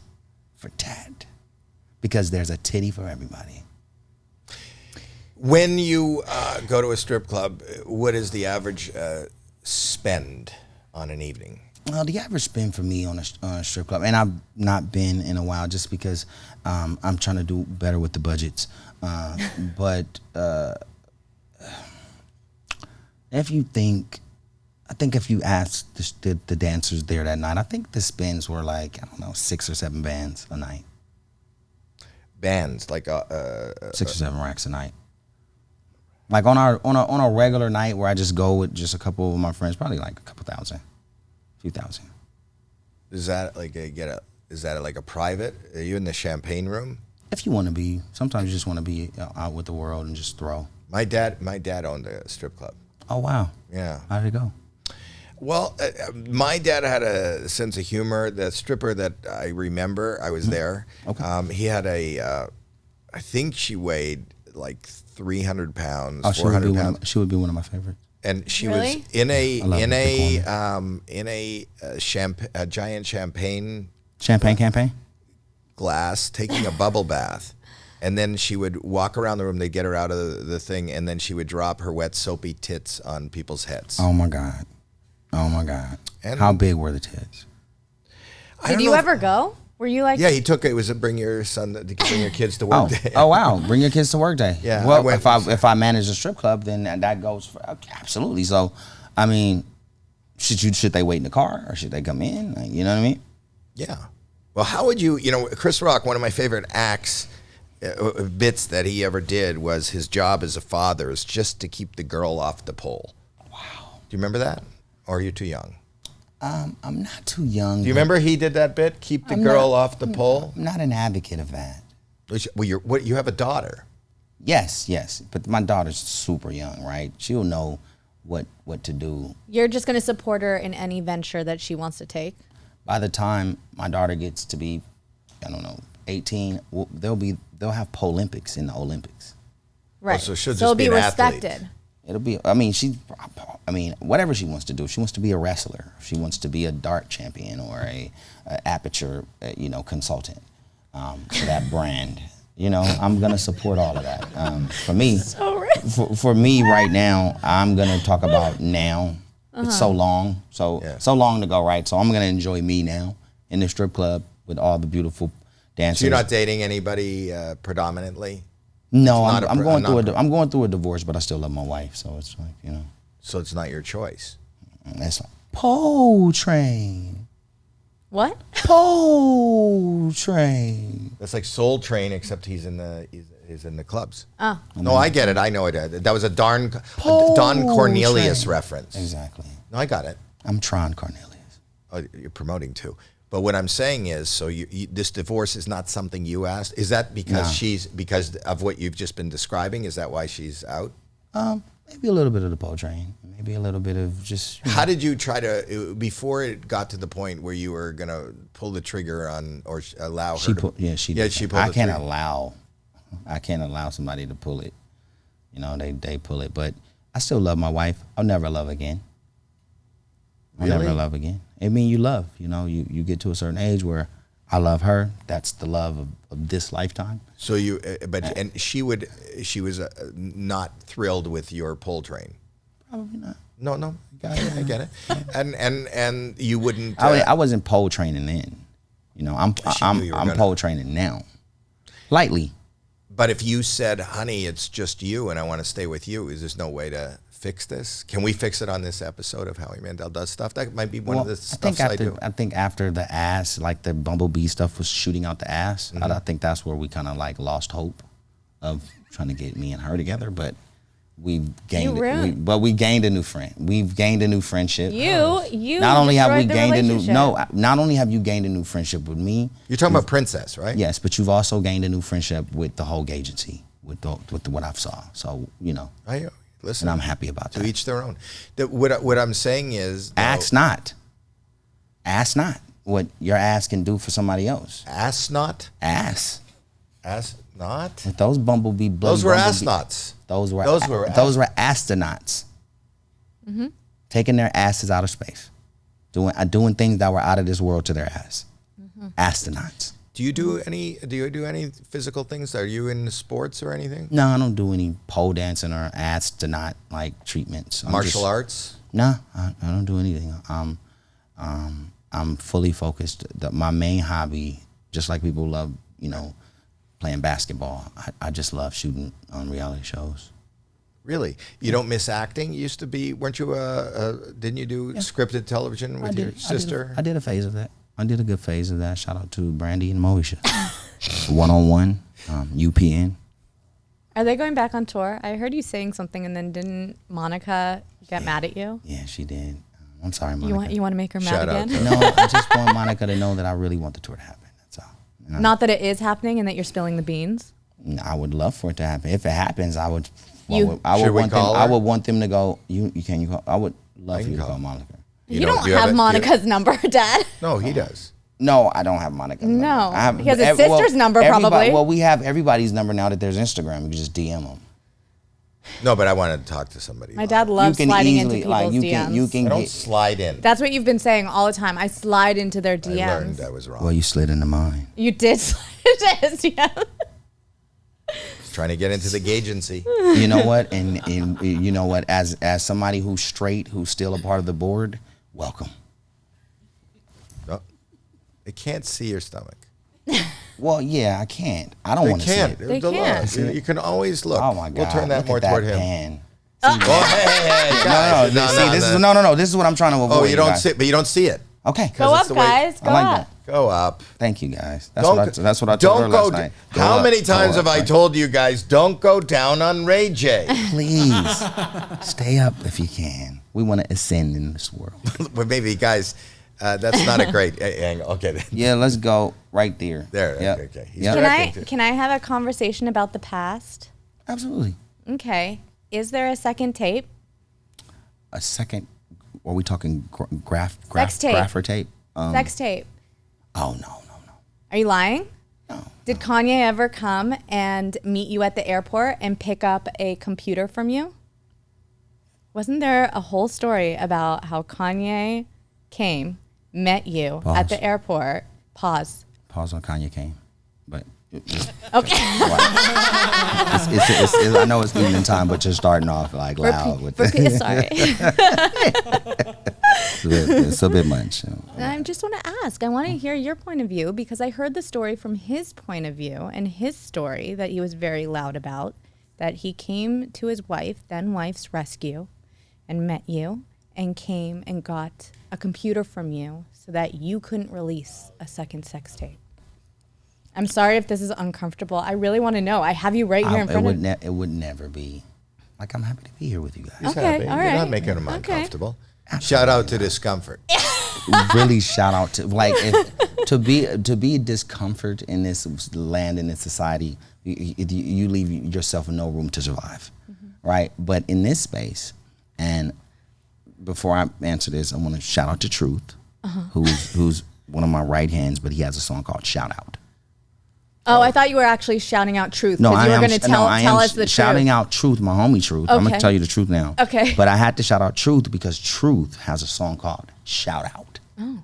for tat, because there's a titty for everybody. When you go to a strip club, what is the average spend on an evening? Well, the average spend for me on a strip club, and I've not been in a while just because I'm trying to do better with the budgets. But if you think, I think if you ask the dancers there that night, I think the spends were like, I don't know, 6 or 7 bands a night. Bands like 6 or 7 racks a night. Like on a regular night where I just go with just a couple of my friends, probably like a couple thousand. Few thousand. is that like a private? Are you in the champagne room? If you want to be, sometimes you just want to be out with the world and just throw. My dad owned a strip club. Oh wow! Yeah. How did it go? Well, my dad had a sense of humor. The stripper that I remember, I was there. Okay. He had I think she weighed like 300 pounds, Oh, 400 pounds. She would be one of my favorites. And she Really? was in a giant champagne Champagne campaign. glass taking a bubble bath, and then she would walk around the room. They'd get her out of the thing, and then she would drop her wet, soapy tits on people's heads. Oh my god! Oh my god! And- How big were the tits? I Did don't you know if- ever go? Were you like? Yeah, it was a bring your kids to work day. Oh wow! Bring your kids to work day. Yeah, I Well, went- if I manage a strip club, then that goes for absolutely. So, I mean, should they wait in the car or should they come in? Like, you know what I mean? Yeah. Well, how would you know, Chris Rock, one of my favorite acts, bits that he ever did was his job as a father is just to keep the girl off the pole. Wow. Do you remember that? Or are you too young? I'm not too young. Do you remember he did that bit? Keep the girl off the pole? I'm not an advocate of that. Well, you have a daughter. Yes. But my daughter's super young, right? She'll know what to do. You're just going to support her in any venture that she wants to take? By the time my daughter gets to be, I don't know, 18, they'll have Olympics in the Olympics. Right. Oh, so she'll it'll just be an respected. athlete. It'll be, whatever she wants to do. If she wants to be a wrestler, if she wants to be a dart champion or a aperture, consultant for that brand, I'm going to support all of that. For me, for me right now, I'm going to talk about now. It's so long, so long to go, right? So I'm going to enjoy me now in the strip club with all the beautiful dancers. So you're not dating anybody predominantly? No, I'm going through a divorce, but I still love my wife, so it's like, So it's not your choice. That's like Pole Train. What? Pole Train. That's like Soul Train, except he's in the clubs. Oh. No, I get it. I know it. That was a Don Cornelius reference. Exactly. No, I got it. I'm Tron Cornelius. Oh, you're promoting too. But what I'm saying is, so this divorce is not something you asked. Is that because because of what you've just been describing? Is that why she's out? Maybe a little bit of the Pole Train. Maybe a little bit of just. How did you try to before it got to the point where you were gonna pull the trigger on or allow her? She pulled. She did. She pulled. I can't allow somebody to pull it. They pull it, but I still love my wife. I'll never love again. I'll never love again. I mean, you love. You get to a certain age where I love her. That's the love of this lifetime. So and she was not thrilled with your Pole Train. Probably not. No, I get it. And you wouldn't. I wasn't pole training then. I'm pole training now, lightly. But if you said, "Honey, it's just you, and I want to stay with you," is there no way to fix this? Can we fix it on this episode of Howie Mandel Does Stuff? That might be one of the stuff I do. I think after the ass, like the Bumblebee stuff was shooting out the ass, mm-hmm. I think that's where we kind of like lost hope of trying to get me and her together. But we gained a new friend. We've gained a new friendship. You not only have we gained not only have you gained a new friendship with me. You're talking about Princess, right? Yes, but you've also gained a new friendship with the whole agency, with what I've saw. So Listen, and I'm happy about that. To each their own. What I'm saying is, ask not what your ass can do for somebody else. Ass not. Ass not. With those bumblebee. Those were astronauts. Those were astronauts. Mm-hmm. Taking their asses out of space, doing things that were out of this world to their ass. Mm-hmm. Astronauts. Do you do any physical things? Are you in sports or anything? No, I don't do any pole dancing or astronaut like treatments. Martial arts? No, I don't do anything. I'm fully focused. My main hobby, just like people love, playing basketball. I just love shooting on reality shows. Really? You don't miss acting? You used to be, weren't you didn't you do scripted television with your sister? I did a phase of that. I did a good phase of that. Shout out to Brandy and Moesha. 1-on-1, UPN. Are they going back on tour? I heard you saying something, and then didn't Monica get mad at you? Yeah, she did. I'm sorry, Monica. You want to make her mad again? No, I just want Monica to know that I really want the tour to happen. That's all. Not that it is happening and that you're spilling the beans? I would love for it to happen. If it happens, I would want them to go, I would love for you to call Monica. You don't have Monica's number, Dad. No, he does. No, I don't have Monica's number. No, he has his sister's number probably. Well, we have everybody's number now that there's Instagram. You can just DM them. No, but I wanted to talk to somebody. My dad loves sliding into people's DMs. I don't slide in. That's what you've been saying all the time. I slide into their DMs. I learned I was wrong. Well, you slid into mine. You did slide into his DMs. Trying to get into the gagency. You know what? And you know what? As somebody who's straight, who's still a part of the board, welcome. No, they can't see your stomach. Well, yeah, I can't. I don't want to see it. They can't. You can always look. Oh my God! We'll turn that look more at that toward him. Pan. hey, guys. This is what I'm trying to avoid. Oh, you don't see it, but you don't see it. Okay. Go it's up, the way- guys. Go I like up. that. Go up. Thank you, guys. That's what I told her last night. Go How up, many go times up, have I right. told you guys, don't go down on Ray J? Please stay up if you can. We want to ascend in this world. Well, maybe, guys, that's not a great angle. Okay. Yeah, let's go right there. There. Yep. Okay. He's Yep. directing to- Can I have a conversation about the past? Absolutely. Okay. Is there a second tape? A second. Are we talking Sex tape. graph or tape? Sex tape. Oh no. Are you lying? No. Did Kanye ever come and meet you at the airport and pick up a computer from you? Wasn't there a whole story about how Kanye came, met you Pause. at the airport? Pause. Pause on Kanye came, but Okay. I know it's evening time, but you're starting off like loud with Sorry. it's a bit much. I just want to ask. I want to hear your point of view because I heard the story from his point of view and his story that he was very loud about, that he came to his wife, then wife's rescue, and met you and came and got a computer from you so that you couldn't release a second sex tape. I'm sorry if this is uncomfortable. I really want to know. I have you right here in front of me. It would never be. Like, I'm happy to be here with you guys. He's Okay, happy. all You're right. not making him Okay. uncomfortable. Shout out to discomfort. Really shout out to to be discomfort in this land, in this society, you leave yourself no room to survive, right? But in this space, and before I answer this, I want to shout out to Truth, who's one of my right hands, but he has a song called Shout Out. Oh, I thought you were actually shouting out truth No, because I you were am going to tell us the shouting truth. out Truth, my homie Truth. I'm Okay. gonna tell you the truth now. Okay. But I had to shout out Truth because Truth has a song called Shout Out. Oh.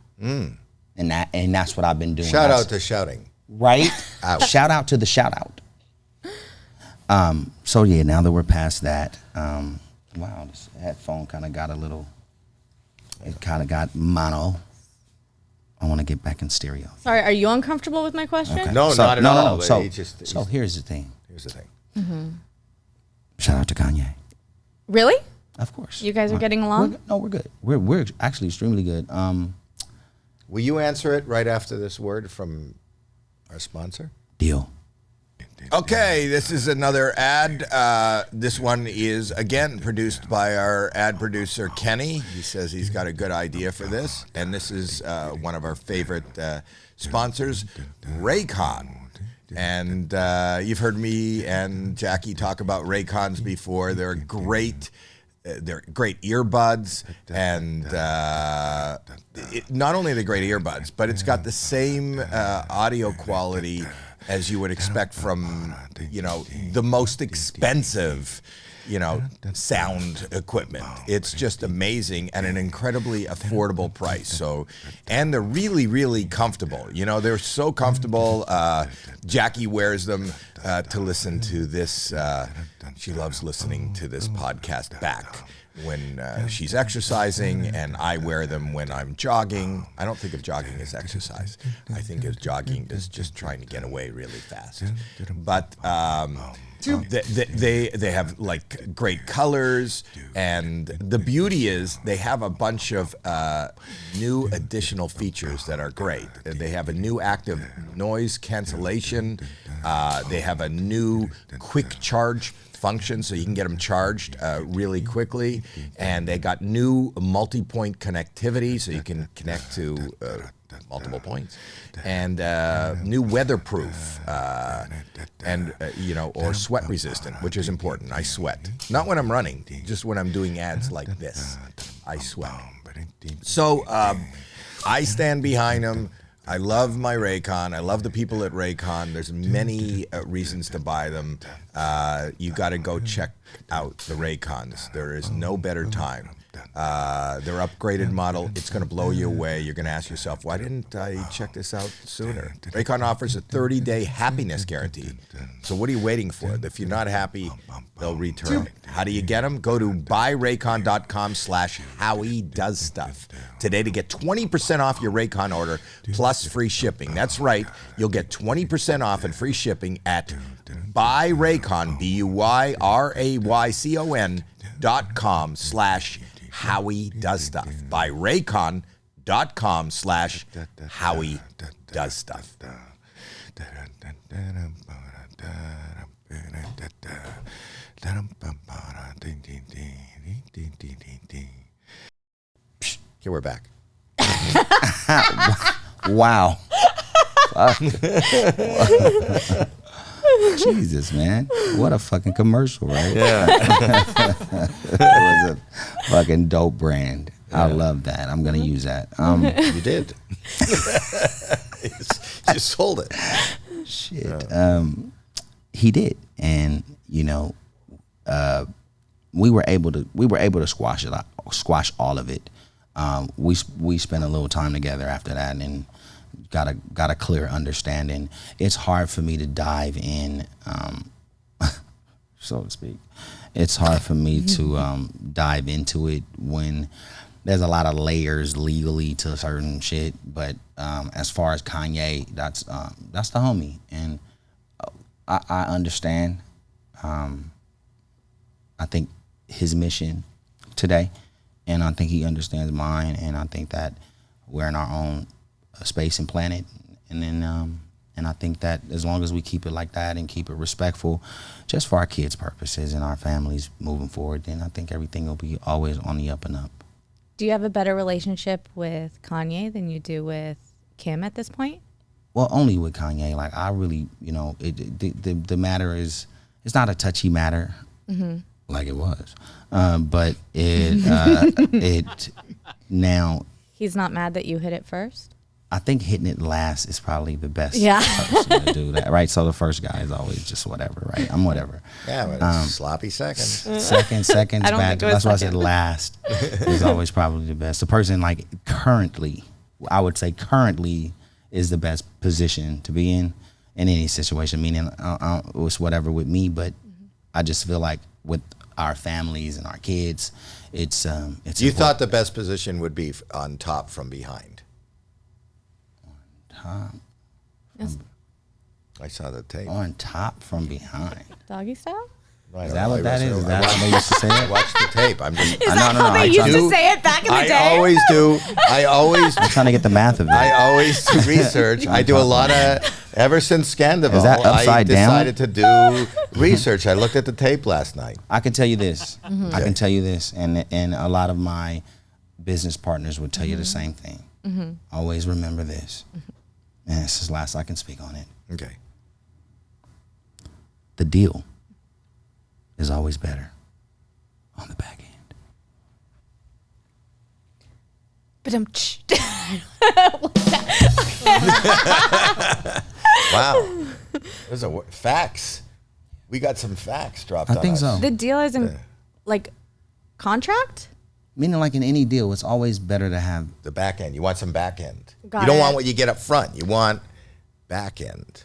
And that's what I've been doing. Shout out to shouting. Right? Out. Shout out to the shout out. So yeah, now that we're past that, wow, this headphone kind of got mono. I want to get back in stereo. Sorry, are you uncomfortable with my question? Okay. No, So- not at no, no, all. no. but So, he just- so here's the thing. here's the thing. Shout out to Kanye. Really? Of course. You guys are getting along? We're good. We're actually extremely good. Will you answer it right after this word from our sponsor? Deal. Okay, this is another ad. This one is, again, produced by our ad producer, Kenny. He says he's got a good idea for this. And this is one of our favorite sponsors, Raycon. And you've heard me and Jackie talk about Raycons before. They're great. They're great earbuds, and not only are they great earbuds, but it's got the same audio quality as you would expect from, the most expensive, sound equipment. It's just amazing and an incredibly affordable price. So, and they're really, really comfortable. They're so comfortable. Jackie wears them to listen to this. She loves listening to this podcast back when she's exercising, and I wear them when I'm jogging. I don't think of jogging as exercise. I think of jogging as just trying to get away really fast. But they have like great colors, and the beauty is they have a bunch of new additional features that are great. They have a new active noise cancellation. They have a new quick charge function, so you can get them charged really quickly, and they got new multi-point connectivity, so you can connect to multiple points, and new weatherproof, and or sweat resistant, which is important. I sweat, not when I'm running, just when I'm doing ads like this. I sweat. So I stand behind them. I love my Raycon. I love the people at Raycon. There's many reasons to buy them. You got to go check out the Raycons. There is no better time. Their upgraded model, it's going to blow you away. You're going to ask yourself, why didn't I check this out sooner? Raycon offers a 30-day happiness guarantee. So what are you waiting for? If you're not happy, they'll return it. How do you get them? Go to buyraycon.com/HowieDoesStuff today to get 20% off your Raycon order plus free shipping. That's right. You'll get 20% off and free shipping at buyraycon, BUYRAYCON, raycon.com/Howie Does Stuff. By raycon.com/Howie Does Stuff. Okay, we're back. Wow. Jesus, man. What a fucking commercial, right? Yeah. It was a fucking dope brand. I love that. I'm going to use that. You did. You sold it. Shit. He did. And, you know, we were able to squash all of it. We spent a little time together after that and got a clear understanding. It's hard for me to dive in, so to speak. It's hard for me to dive into it when there's a lot of layers legally to certain shit. But as far as Kanye, that's the homie, and I understand. I think his mission today, and I think he understands mine, and I think that we're in our own space and planet, and then and I think that as long as we keep it like that and keep it respectful, just for our kids' purposes and our families moving forward, then I think everything will be always on the up and up. Do you have a better relationship with Kanye than you do with Kim at this point? Well, only with Kanye. Like, I really, you know, the matter is, it's not a touchy matter like it was, but it now. He's not mad that you hit it first? I think hitting it last is probably the best Yeah. person to do that, right? So the first guy is always just whatever, right? I'm whatever. Yeah, but it's sloppy seconds. Seconds I don't bad. think it was That's why I said second. last is always probably the best. The person, like, currently, I would say currently is the best position to be in any situation, meaning it's whatever with me, but I just feel like with our families and our kids, it's You important. thought the best position would be on top from behind. Yes. I saw the tape. on top from behind. Doggy style? Is that what that is? Is that how they used to say I it? watched the tape. I'm just. Is that how they used to say it back in the day? I always do. I'm trying to get the math of it. I always do research. I do a lot of. Ever since Scandival, Is that I upside down? decided to do research. I looked at the tape last night. I can tell you this. I can tell you this, and a lot of my business partners would tell you the same thing. Always remember this, and this is the last I can speak on it. Okay. The deal is always better on the back end. But Wow. There's a facts. We got some facts dropped. I on think us. so. the deal isn't like contract? Meaning, like in any deal, it's always better to have. The back end. You want some back end. Got you don't it. want what you get up front. You want back end.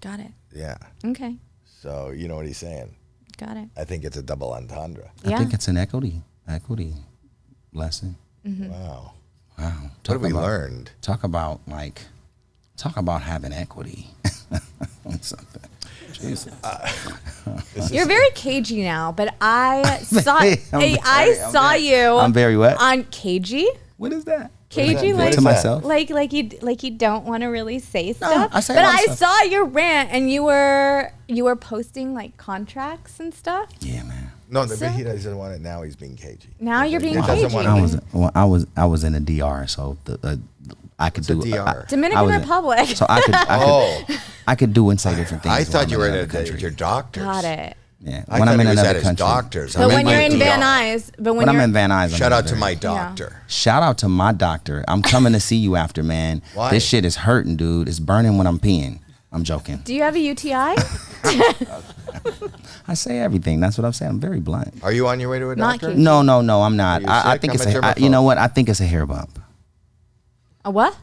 Got it. Yeah. Okay. So you know what he's saying. Got it. I think it's a double entendre. I Yeah. think it's an equity lesson. Wow. Wow. What have we learned? Talk about having equity. Something. Jesus. You're very cagey now, but I saw I'm saw you I'm very what? on cagey. What is that? Cagey, What like is To that? myself. like you don't want to really say stuff. I say a but lot of I stuff. saw your rant and you were posting like contracts and stuff. Yeah, man. No, but So- he doesn't want it now. He's being cagey. Now you're being He doesn't cagey. want to I was in a DR, so I could What's do a DR? Dominican I was in- Republic. So I could do and say different things. I when thought I'm you were in in another country. your doctors. Got it. Yeah, I when thought I'm in he was another at his country. doctor's. But I'm when my you're in DR. Van Nuys, When I'm in Van Nuys, I'm Shout out to very- my doctor. Shout out to my doctor. I'm coming to see you after, man. Why? This shit is hurting, dude. It's burning when I'm peeing. I'm joking. do you have a UTI? I say everything. That's what I'm saying. I'm very blunt. Are you on your way to a Not doctor? cagey. No, I'm not. Are you I sick? think I'm it's a you know germaphobe. what? I think it's a hair bump. A what?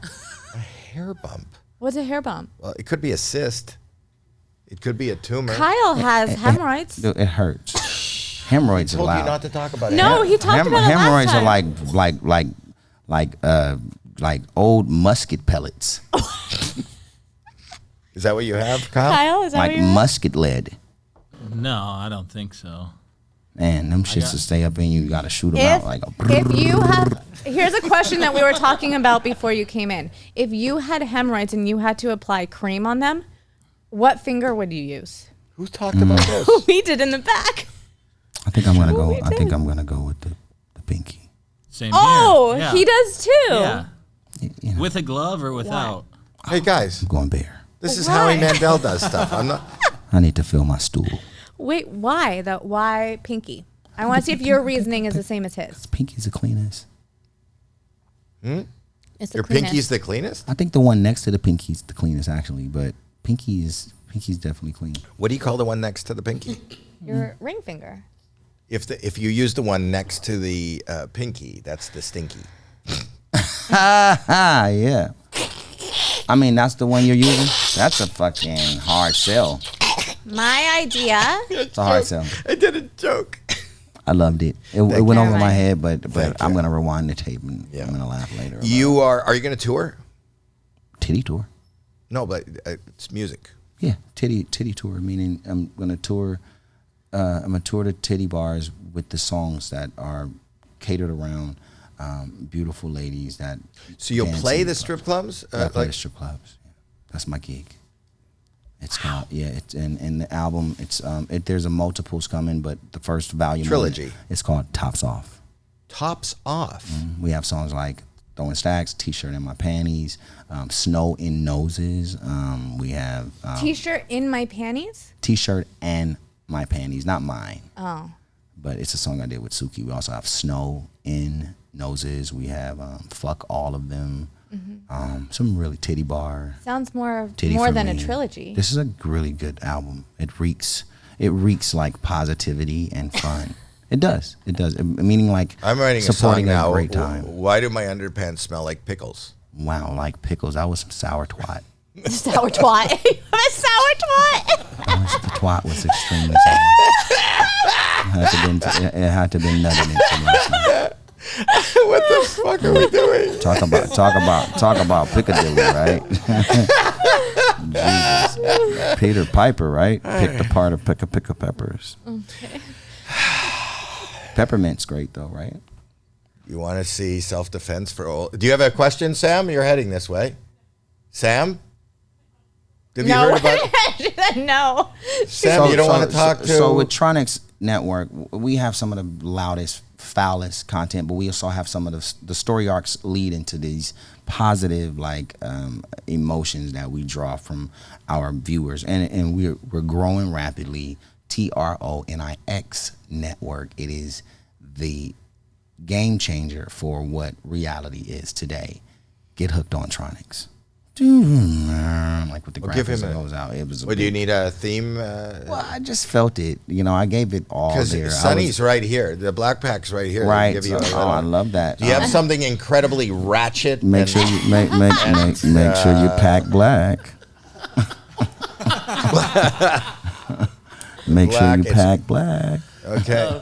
Hair bump. What's a hair bump? Well, it could be a cyst. It could be a tumor. Kyle has hemorrhoids. Dude, it hurts. Hemorrhoids are Told you loud. not to talk about it. No, he talked about it Hemorrhoids last are time. like old musket pellets, Is that what you have, Kyle? Kyle, is that like what you're musket lead. No, I don't think so. Man, them shits to stay up in you. You got to shoot them out like a. If you have, here's a question that we were talking about before you came in. If you had hemorrhoids and you had to apply cream on them, what finger would you use? Who talked about this? We did in the back. I think I'm gonna go. I think I'm gonna go with the pinky. Same Oh, here. Yeah. he does too. Yeah. You know, With a glove or without? Hey guys, I'm going bare. this is Why? Howie Mandel does stuff. I'm not. I need to fill my stool. Wait, why? Why pinky? I want to see if your reasoning is the same as his. Pinky's the cleanest. It's the Your cleanest. pinky's the cleanest. I think the one next to the pinky's the cleanest actually, but pinky's definitely clean. What do you call the one next to the pinky? Your ring finger. If you use the one next to the pinky, that's the stinky. Yeah. I mean, that's the one you're using. That's a fucking hard sell. My idea. It's a hard sell. I did a joke. I loved it. It went over my Alright. head, but Thank I'm you. gonna rewind the tape and Yeah. I'm gonna laugh later. About Are you going to tour? titty tour. No, but it's music. Yeah, titty tour. Meaning I'm gonna tour. I'm gonna tour the titty bars with the songs that are catered around beautiful ladies that. So you'll dance play in the strip clubs? I play the strip clubs. Yeah. That's my gig. It's called It's and the album. It's there's a multiples coming, but the first volume Trilogy. It's called Tops Off. Tops off. We have songs like Throwing Stacks, T-shirt in my panties, Snow in Noses. We have T-shirt in my panties. T-shirt and my panties, not mine. Oh. But it's a song I did with Suki. We also have Snow in Noses. We have Fuck All of Them. Some really titty bar. Sounds more Titty for than a Me. trilogy. This is a really good album. It reeks like positivity and fun. It does. Meaning like I'm writing a song supporting now. great time. Why do my underpants smell like pickles? Wow, like pickles. That was some sour twat. Sour twat. I'm a sour twat. The twat was extremely sour. It had to been nutting it some last night. What the fuck are we doing? Talk about Piccadilly, right? Jesus. Peter Piper, right? Picked apart a pick of peppers. Okay. Peppermint's great though, right? You want to see self-defense for all? Do you have a question, Sam? You're heading this way. Sam? Have you heard about No. Sam, you don't want to talk to... So with Tronics Network, we have some of the loudest, foulest content, but we also have some of the story arcs lead into these positive emotions that we draw from our viewers, and we're growing rapidly. Tronics Network. It is the game changer for what reality is today. Get hooked on Tronics. Like with the give graphics him that a- goes out. It was. Do you need a theme? Well, I just felt it. I gave it all there. Because Sonny's right here. The black pack's right here. Right. Give you a Oh, I love that. Do you have something incredibly ratchet? Make sure you make sure you pack black. Make sure Black you is- pack black. Okay.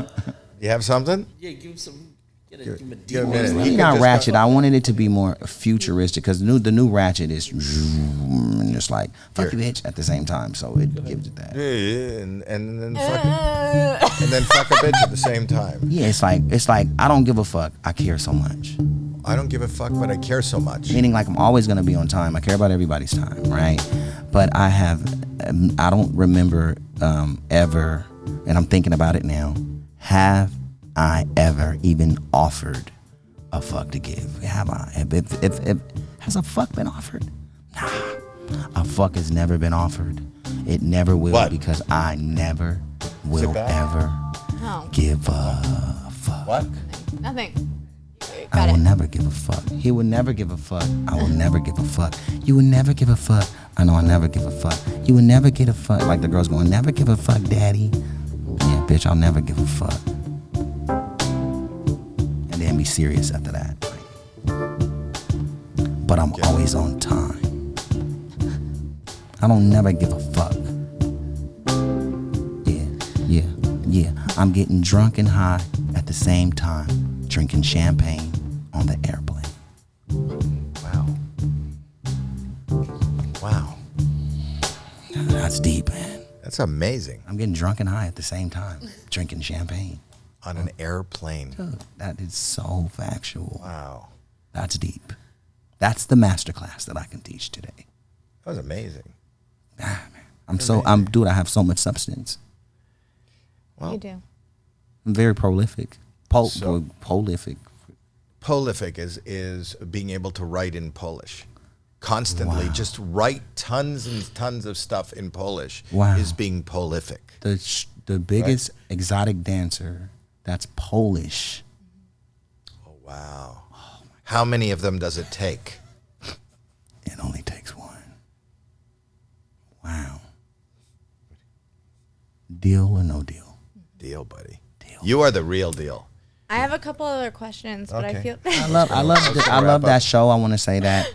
You have something? Yeah, give him some. Give him a Give him a deal. minute. He Maybe could not just Ratchet. go- I wanted it to be more futuristic because the new Ratchet is and just like fuck you bitch at the same time, so it gives it that. Yeah, and then fuck a bitch at the same time. Yeah, it's like I don't give a fuck. I care so much. I don't give a fuck, but I care so much. Meaning like I'm always gonna be on time. I care about everybody's time, right? But I don't remember ever, and I'm thinking about it now. Have I ever even offered a fuck to give? Have I? If has a fuck been offered? Nah, a fuck has never been offered. It never will What? because I never will back. ever No. give a fuck. What? Nothing. I will never give a fuck. He will never give a fuck. I will never give a fuck. You will never give a fuck. I know I never give a fuck. You will never get a fuck. Like the girl's going, never give a fuck, daddy. Yeah, bitch, I'll never give a fuck. And then be serious after that. But I'm always on time. I don't never give a fuck. Yeah. I'm getting drunk and high at the same time, drinking champagne on the airplane. Wow. That's deep, man. That's That's amazing. I'm getting drunk and high at the same time, drinking champagne. On an airplane. Dude, that is so factual. Wow. That's deep. That's the masterclass that I can teach today. That was amazing. Man. Dude, I have so much substance. Well, You do. I'm very prolific. Prolific. Prolific is being able to write in Polish. Constantly, just write tons and tons of stuff in Polish is being prolific. The biggest exotic dancer that's Polish. Oh, wow. How many of them does it take? It only takes one. Wow. Deal or no deal? Deal, buddy. Deal. You are the real deal. I have a couple other questions, but I Okay. feel I love that show. I want to say that.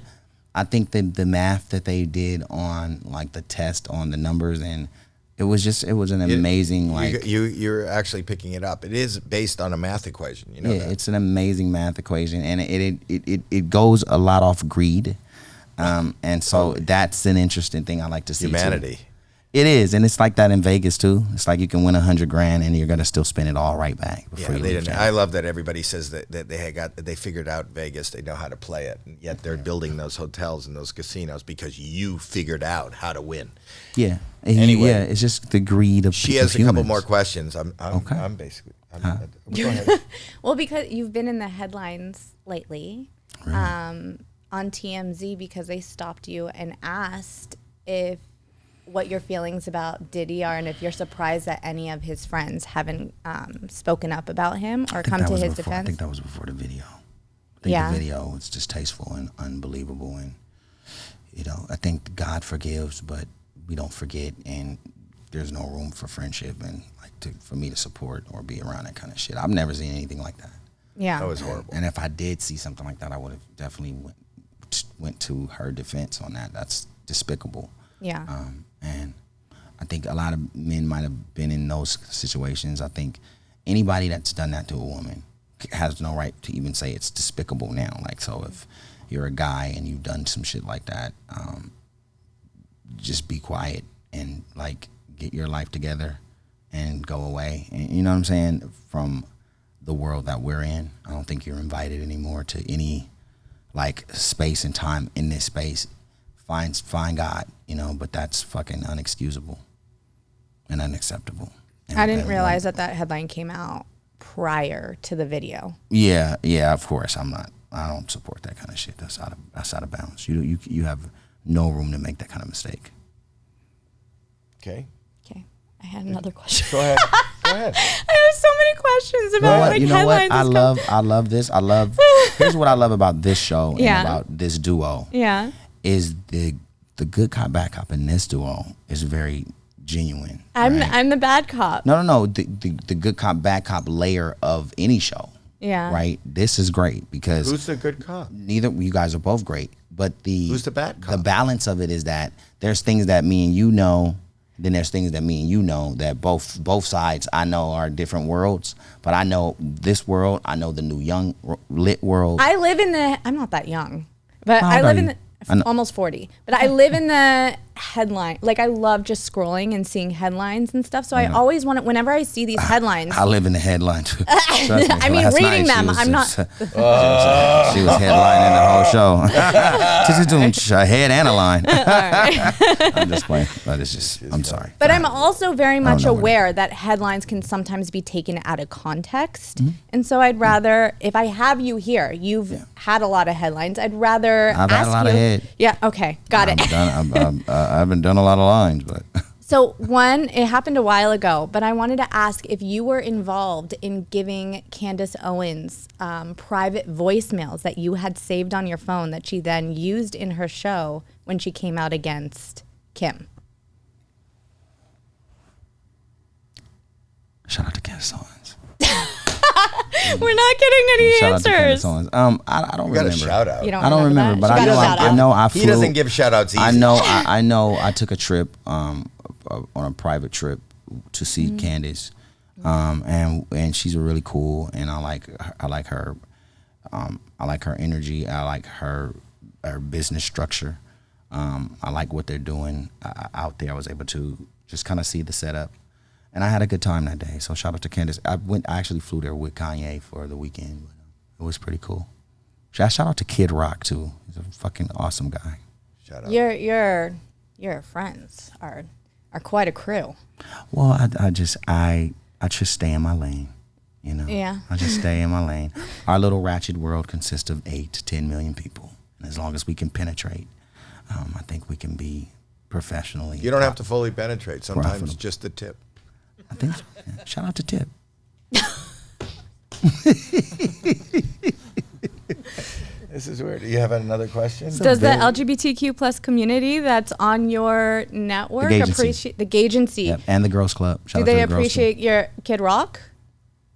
I think the math that they did on like the test on the numbers, and it was an amazing You're actually picking it up. It is based on a math equation. You know that? it's an amazing math equation, and it goes a lot off greed, and so that's an interesting thing I like to see. Humanity. Too. It is, and it's like that in Vegas too. It's like you can win $100,000 and you're gonna still spend it all right back before you leave. I love that everybody says that they figured out Vegas. They know how to play it, and yet they're building those hotels and those casinos because you figured out how to win. Yeah. Anyway. Yeah, it's just the greed of. She has a couple more questions. Okay. Go ahead. well, because you've been in the headlines lately on TMZ because they stopped you and asked what your feelings about Diddy are, and if you're surprised that any of his friends haven't spoken up about him or come to his defense. I think that was before the video. The video was distasteful and unbelievable, and I think God forgives, but we don't forget, and there's no room for friendship and for me to support or be around that kind of shit. I've never seen anything like that. Yeah, that was horrible. And if I did see something like that, I would have definitely went to her defense on that. That's despicable. Yeah. And I think a lot of men might have been in those situations. I think anybody that's done that to a woman has no right to even say it's despicable now. So if you're a guy and you've done some shit like that, just be quiet and get your life together and go away. And you know what I'm saying? From the world that we're in, I don't think you're invited anymore to any space and time in this space. Find God, but that's fucking unexcusable and unacceptable. And I didn't realize that headline came out prior to the video. Yeah, of course. I don't support that kind of shit. That's out of bounds. You have no room to make that kind of mistake. Okay. I had another question. Go ahead. I have so many questions about headlines. I love this. Here's what I love about this show and about this duo. Yeah. Is the good cop, bad cop in this duo is very genuine. I'm the bad cop. No. The good cop, bad cop layer of any show. Yeah. Right? This is great because Who's the good cop? neither you guys are both great. But Who's the bad cop? The balance of it is that there's things that me and you know, then there's things that me and you know that both sides I know are different worlds. But I know this world, I know the new young lit world. I'm not that young, but I live in the almost 40, but I live in the headline. I love just scrolling and seeing headlines and stuff. So I always want to, whenever I see these headlines. I live in the headline too. I mean, reading them, I'm not. She was headlining the whole show. She's doing a head and a line. I'm just playing, but it's just, I'm sorry. But I'm also very much aware that headlines can sometimes be taken out of context. Mm-hmm. And so I'd rather, if I have you here, you've had a lot of headlines, I'd rather I've had a lot of head. Yeah, okay, got it. I haven't done a lot of lines, but. So it happened a while ago, but I wanted to ask if you were involved in giving Candace Owens private voicemails that you had saved on your phone that she then used in her show when she came out against Kim. Shout out to Candace Owens. We're not getting any Shout answers. Out to Candace Owens. I don't remember. Got a shout out. You don't I don't remember, but I know I flew. He doesn't give shout outs easy. I know I took a trip on a private trip to see Candace, and she's really cool, and I like her. I like her energy. I like her business structure. I like what they're doing out there. I was able to just kind of see the setup. And I had a good time that day. So shout out to Candace. I actually flew there with Kanye for the weekend. It was pretty cool. Shout out to Kid Rock too. He's a fucking awesome guy. Shout out. Your friends are quite a crew. Well, I just stay in my lane. You know? Yeah. I just stay in my lane. Our little ratchet world consists of 8 to 10 million people. And as long as we can penetrate, I think we can be professionally. You don't have to fully penetrate. Sometimes profitable. just the tip. I think so. Yeah. Shout out to Tip. This is weird. Do you have another question? Does the LGBTQ plus community that's on your network The Gagency. appreciate the Gagency? Yep. And the Girls Club. Shout Do out to they the Girls Club. appreciate your Kid Rock?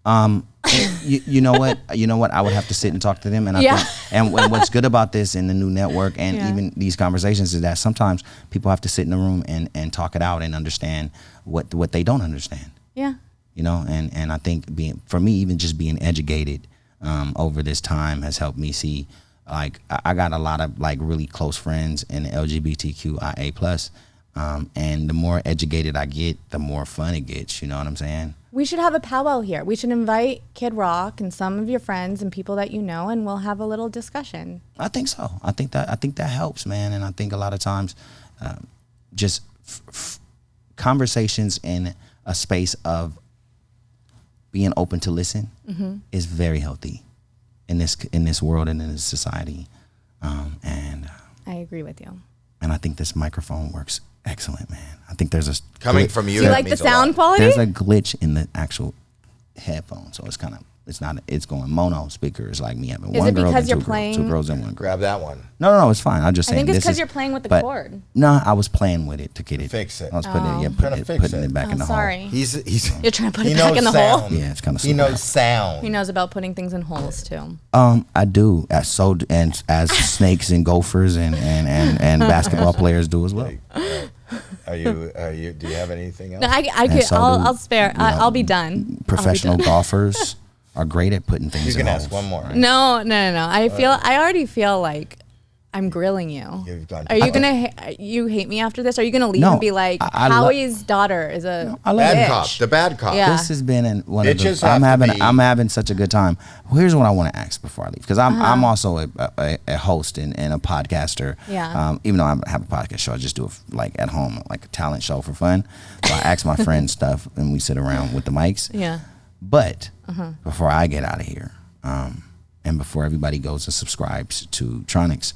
You know what? I would have to sit and talk to them. And I think, and what's good about this in the new network and even these conversations is that sometimes people have to sit in the room and talk it out and understand what they don't understand. Yeah. You know, and I think for me, even just being educated over this time has helped me see, like, I got a lot of like really close friends in the LGBTQIA plus, and the more educated I get, the more fun it gets. You know what I'm saying? We should have a powwow here. We should invite Kid Rock and some of your friends and people that you know, and we'll have a little discussion. I think so. I think that helps, man. And I think a lot of times, just conversations in a space of being open to listen is very healthy in this world and in this society. And I agree with you. And I think this microphone works excellent, man. I think there's a Coming from you. Do you that like the means a lot. sound quality? There's a glitch in the actual headphone, so it's going mono speakers like me having Is one it girl because and you're two playing- girls and one girl. Grab that one. No, it's fine. I'm just I saying. think it's this because is- you're playing with the but- cord. No, I was playing with it to get it. Fix it. I was putting Trying to putting fix it it. back in the hole. Sorry. He's You're trying to put he it back knows in the sound. hole. Yeah, it's kind of. He knows sound. He knows about putting things in holes too. I do. As snakes and gophers and basketball players do as well. Are you? Do you have anything else? No, I could. I'll spare. I'll be done. Professional golfers are great at putting things You in can holes. ask one more. Right? No. I already feel like I'm grilling you. You've gone Are you gonna? You hate me after this? Are you gonna leave No, and be like, I Howie's daughter is a I love Bad it. cop. bitch? The bad cop. Yeah. This has been one of Bitches the. have to be- I'm having such a good time. Well, here's what I want to ask before I leave, because I'm also a host and a podcaster. Yeah. Even though I have a podcast show, I just do it like at home, like a talent show for fun. So I ask my friends stuff, and we sit around with the mics. Yeah. But before I get out of here, and before everybody goes and subscribes to Tronics,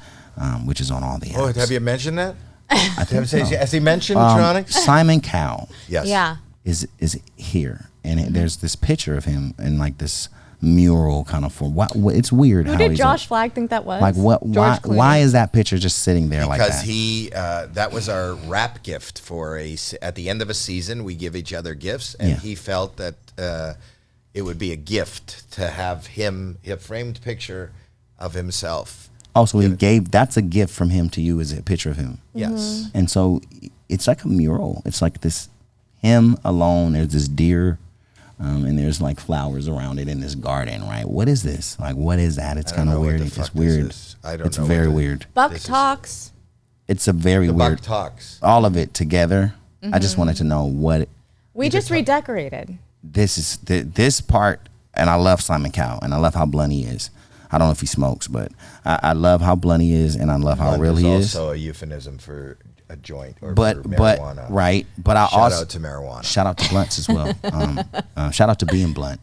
which is on all the apps. Oh, have you mentioned that? I think so. Has he mentioned Tronics? Simon Cowell Yes. Yeah. is here, and there's this picture of him in like this mural kind of form. What it's weird. Who how did he's Josh Flagg think that was? like what? George Why Clooney. is that picture just sitting there like Because that? he, that was our rap gift for at the end of a season, we give each other gifts, and Yeah. he felt that it would be a gift to have a framed picture of himself. Also, that's a gift from him to you, is a picture of him. Yes. And so it's like a mural. It's like this him alone. There's this deer, and there's like flowers around it in this garden, right? What is this? Like, what is that? It's I don't kind of know what weird. the It's fuck this weird. is. I don't It's know very what the- weird. Buck This is- talks. It's a very The weird. buck talks. All of it together. I just wanted to know what We just redecorated. this is. This part, and I love Simon Cowell, and I love how blunt he is. I don't know if he smokes, but I love how blunt he is, and I love how Blunt real is he is. also a euphemism for a joint or But for marijuana. right. But I Shout also out to marijuana. shout out to blunts as well. Shout out to being blunt.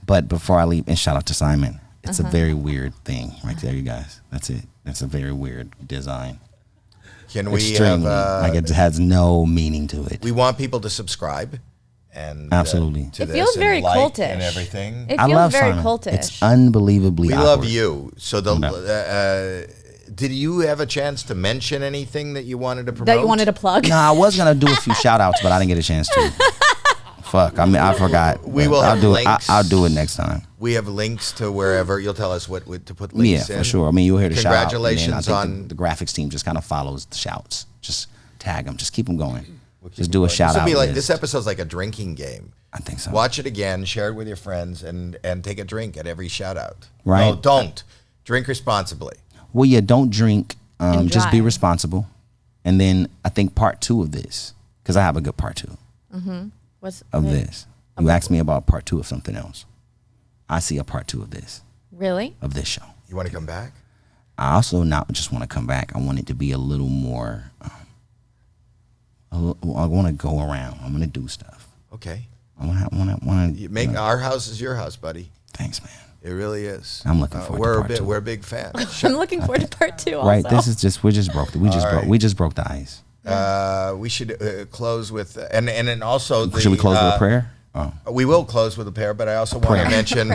But before I leave, and shout out to Simon. It's a very weird thing right there, you guys. That's it. That's a very weird design. Can we Extremely. have? Like it has no meaning to it. We want people to subscribe, and Absolutely. to It this feels and very like cultish. and everything. It I feels love very Simon. cultish. It's unbelievably We awkward. love you. So Mm-hmm. did you have a chance to mention anything that you wanted to promote? that you wanted to plug. No, I was gonna do a few shout outs, but I didn't get a chance to. Fuck. I mean, I forgot. We But will I'll have do it. links. I'll do it next time. We have links to wherever. You'll tell us what to put links in. Yeah, for sure. I mean, you'll hear the shout out. Congratulations and then I think on the graphics team just kind of follows the shouts. Just tag them. Just keep them going. Just do a shout This will out. be like list. this episode's like a drinking game. I think so. Watch it again, share it with your friends, and take a drink at every shout out. Right. No, don't. Drink responsibly. Well, yeah, don't drink. And Just be drive. responsible. And then I think part 2 of this, because I have a good part 2. What's of this. You asked me about part 2 of something else. I see a part 2 of this, Really? of this show. You want to come back? I also not just want to come back. I want it to be a little more. I want to go around. I'm gonna do stuff. Okay. I want to You make our house is your house, buddy. Thanks, man. It really is. I'm looking forward to part 2. We're a big fan. I'm looking forward to part 2 also. Right. This is just we just broke the ice. We should close with and then also Should we close with a prayer? Oh. We will close with a prayer, but I also want to mention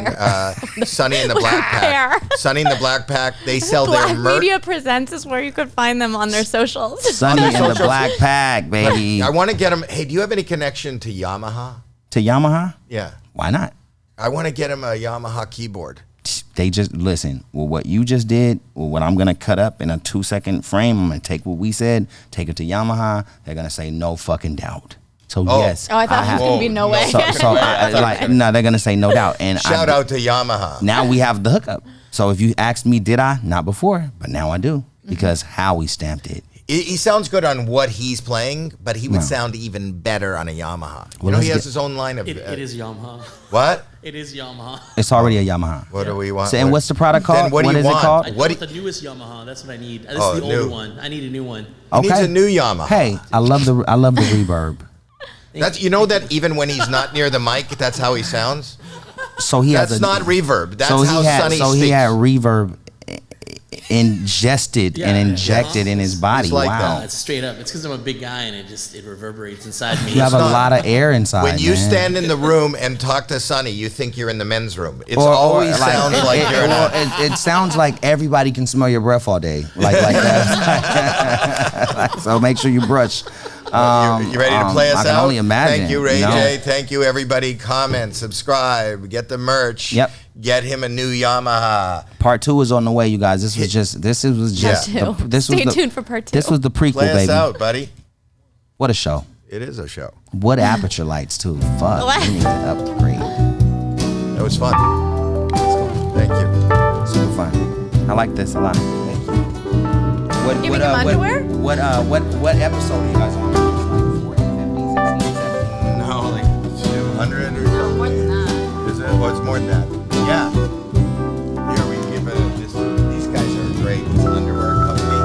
Sonny and the Black Pack. Sonny and the Black Pack. They sell Black their merch. Media Presents is where you could find them on their socials. Sonny and the Black Pack, baby. I want to get them. Hey, do you have any connection to Yamaha? To Yamaha? Yeah. Why not? I want to get him a Yamaha keyboard. They just listen. Well, what you just did, well, what I'm gonna cut up in a 2-second frame. I'm gonna take what we said, take it to Yamaha. They're gonna say no fucking doubt. So yes. Oh, I thought it was gonna be no way. No, they're gonna say no doubt. And Shout out to Yamaha. Now we have the hookup. So if you asked me, did I? Not before, but now I do because Howie stamped it. He sounds good on what he's playing, but he would sound even better on a Yamaha. You know, he has his own line of. It is Yamaha. What? It is Yamaha. It's already a Yamaha. What do we want? So, and what's the product called? Then what do you is want? it called? I What want the newest Yamaha. That's what I need. This Oh, is the new. older one. I need a new one. He needs a new Yamaha. Hey, I love the reverb. That's that even when he's not near the mic, that's how he sounds. So he That's has not reverb. That's so how Sonny speaks. he had reverb ingested and injected in his body. It's like wow. that. It's straight up. It's because I'm a big guy and it reverberates inside me. You have a not- lot of air inside. When you man. stand in the room and talk to Sonny, you think you're in the men's room. It Or always sounds like you're in a... it sounds like everybody can smell your breath all day, like that. So make sure you brush. You ready to play us I out? can only imagine. Thank you, Ray you know? J. Thank you, everybody. Comment, subscribe, get the merch. Yep. Get him a new Yamaha. Part 2 is on the way, you guys. This was just Part 2. Stay tuned for part 2. This was the prequel, Play us baby. out, buddy. What a show. It is a show. What aperture lights too. Fuck. We need to upgrade. That was fun. Thank you. Super fun. I like this a lot. Thank you. What, Giving him underwear? What episode are you guys on? Like 40, 50, 60, 70? No, like 200 or something. More than that. Is it? Oh, it's more than that. Yeah. Here, we give it these guys are great. It's an underwear company.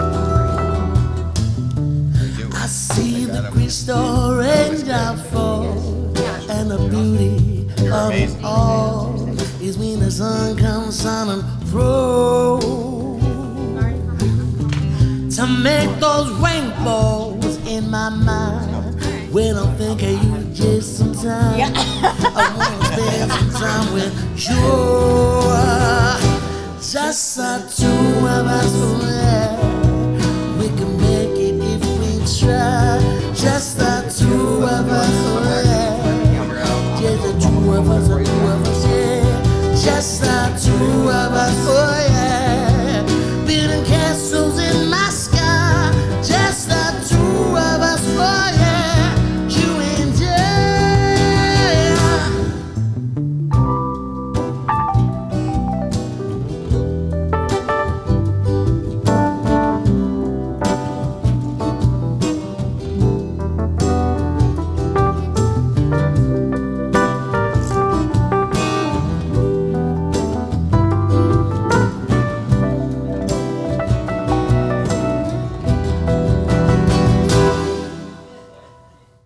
They do. I see the crystal rain down fall, and the beauty of it all is when the sun comes shining through to make those rainbows in my mind. When I'm thinking you just sometimes, I wanna spend some time with you. Just the two of us, oh yeah. We can make it if we try. Just the two of us, oh yeah. Just the two of us, yeah. Just the two of us, oh yeah.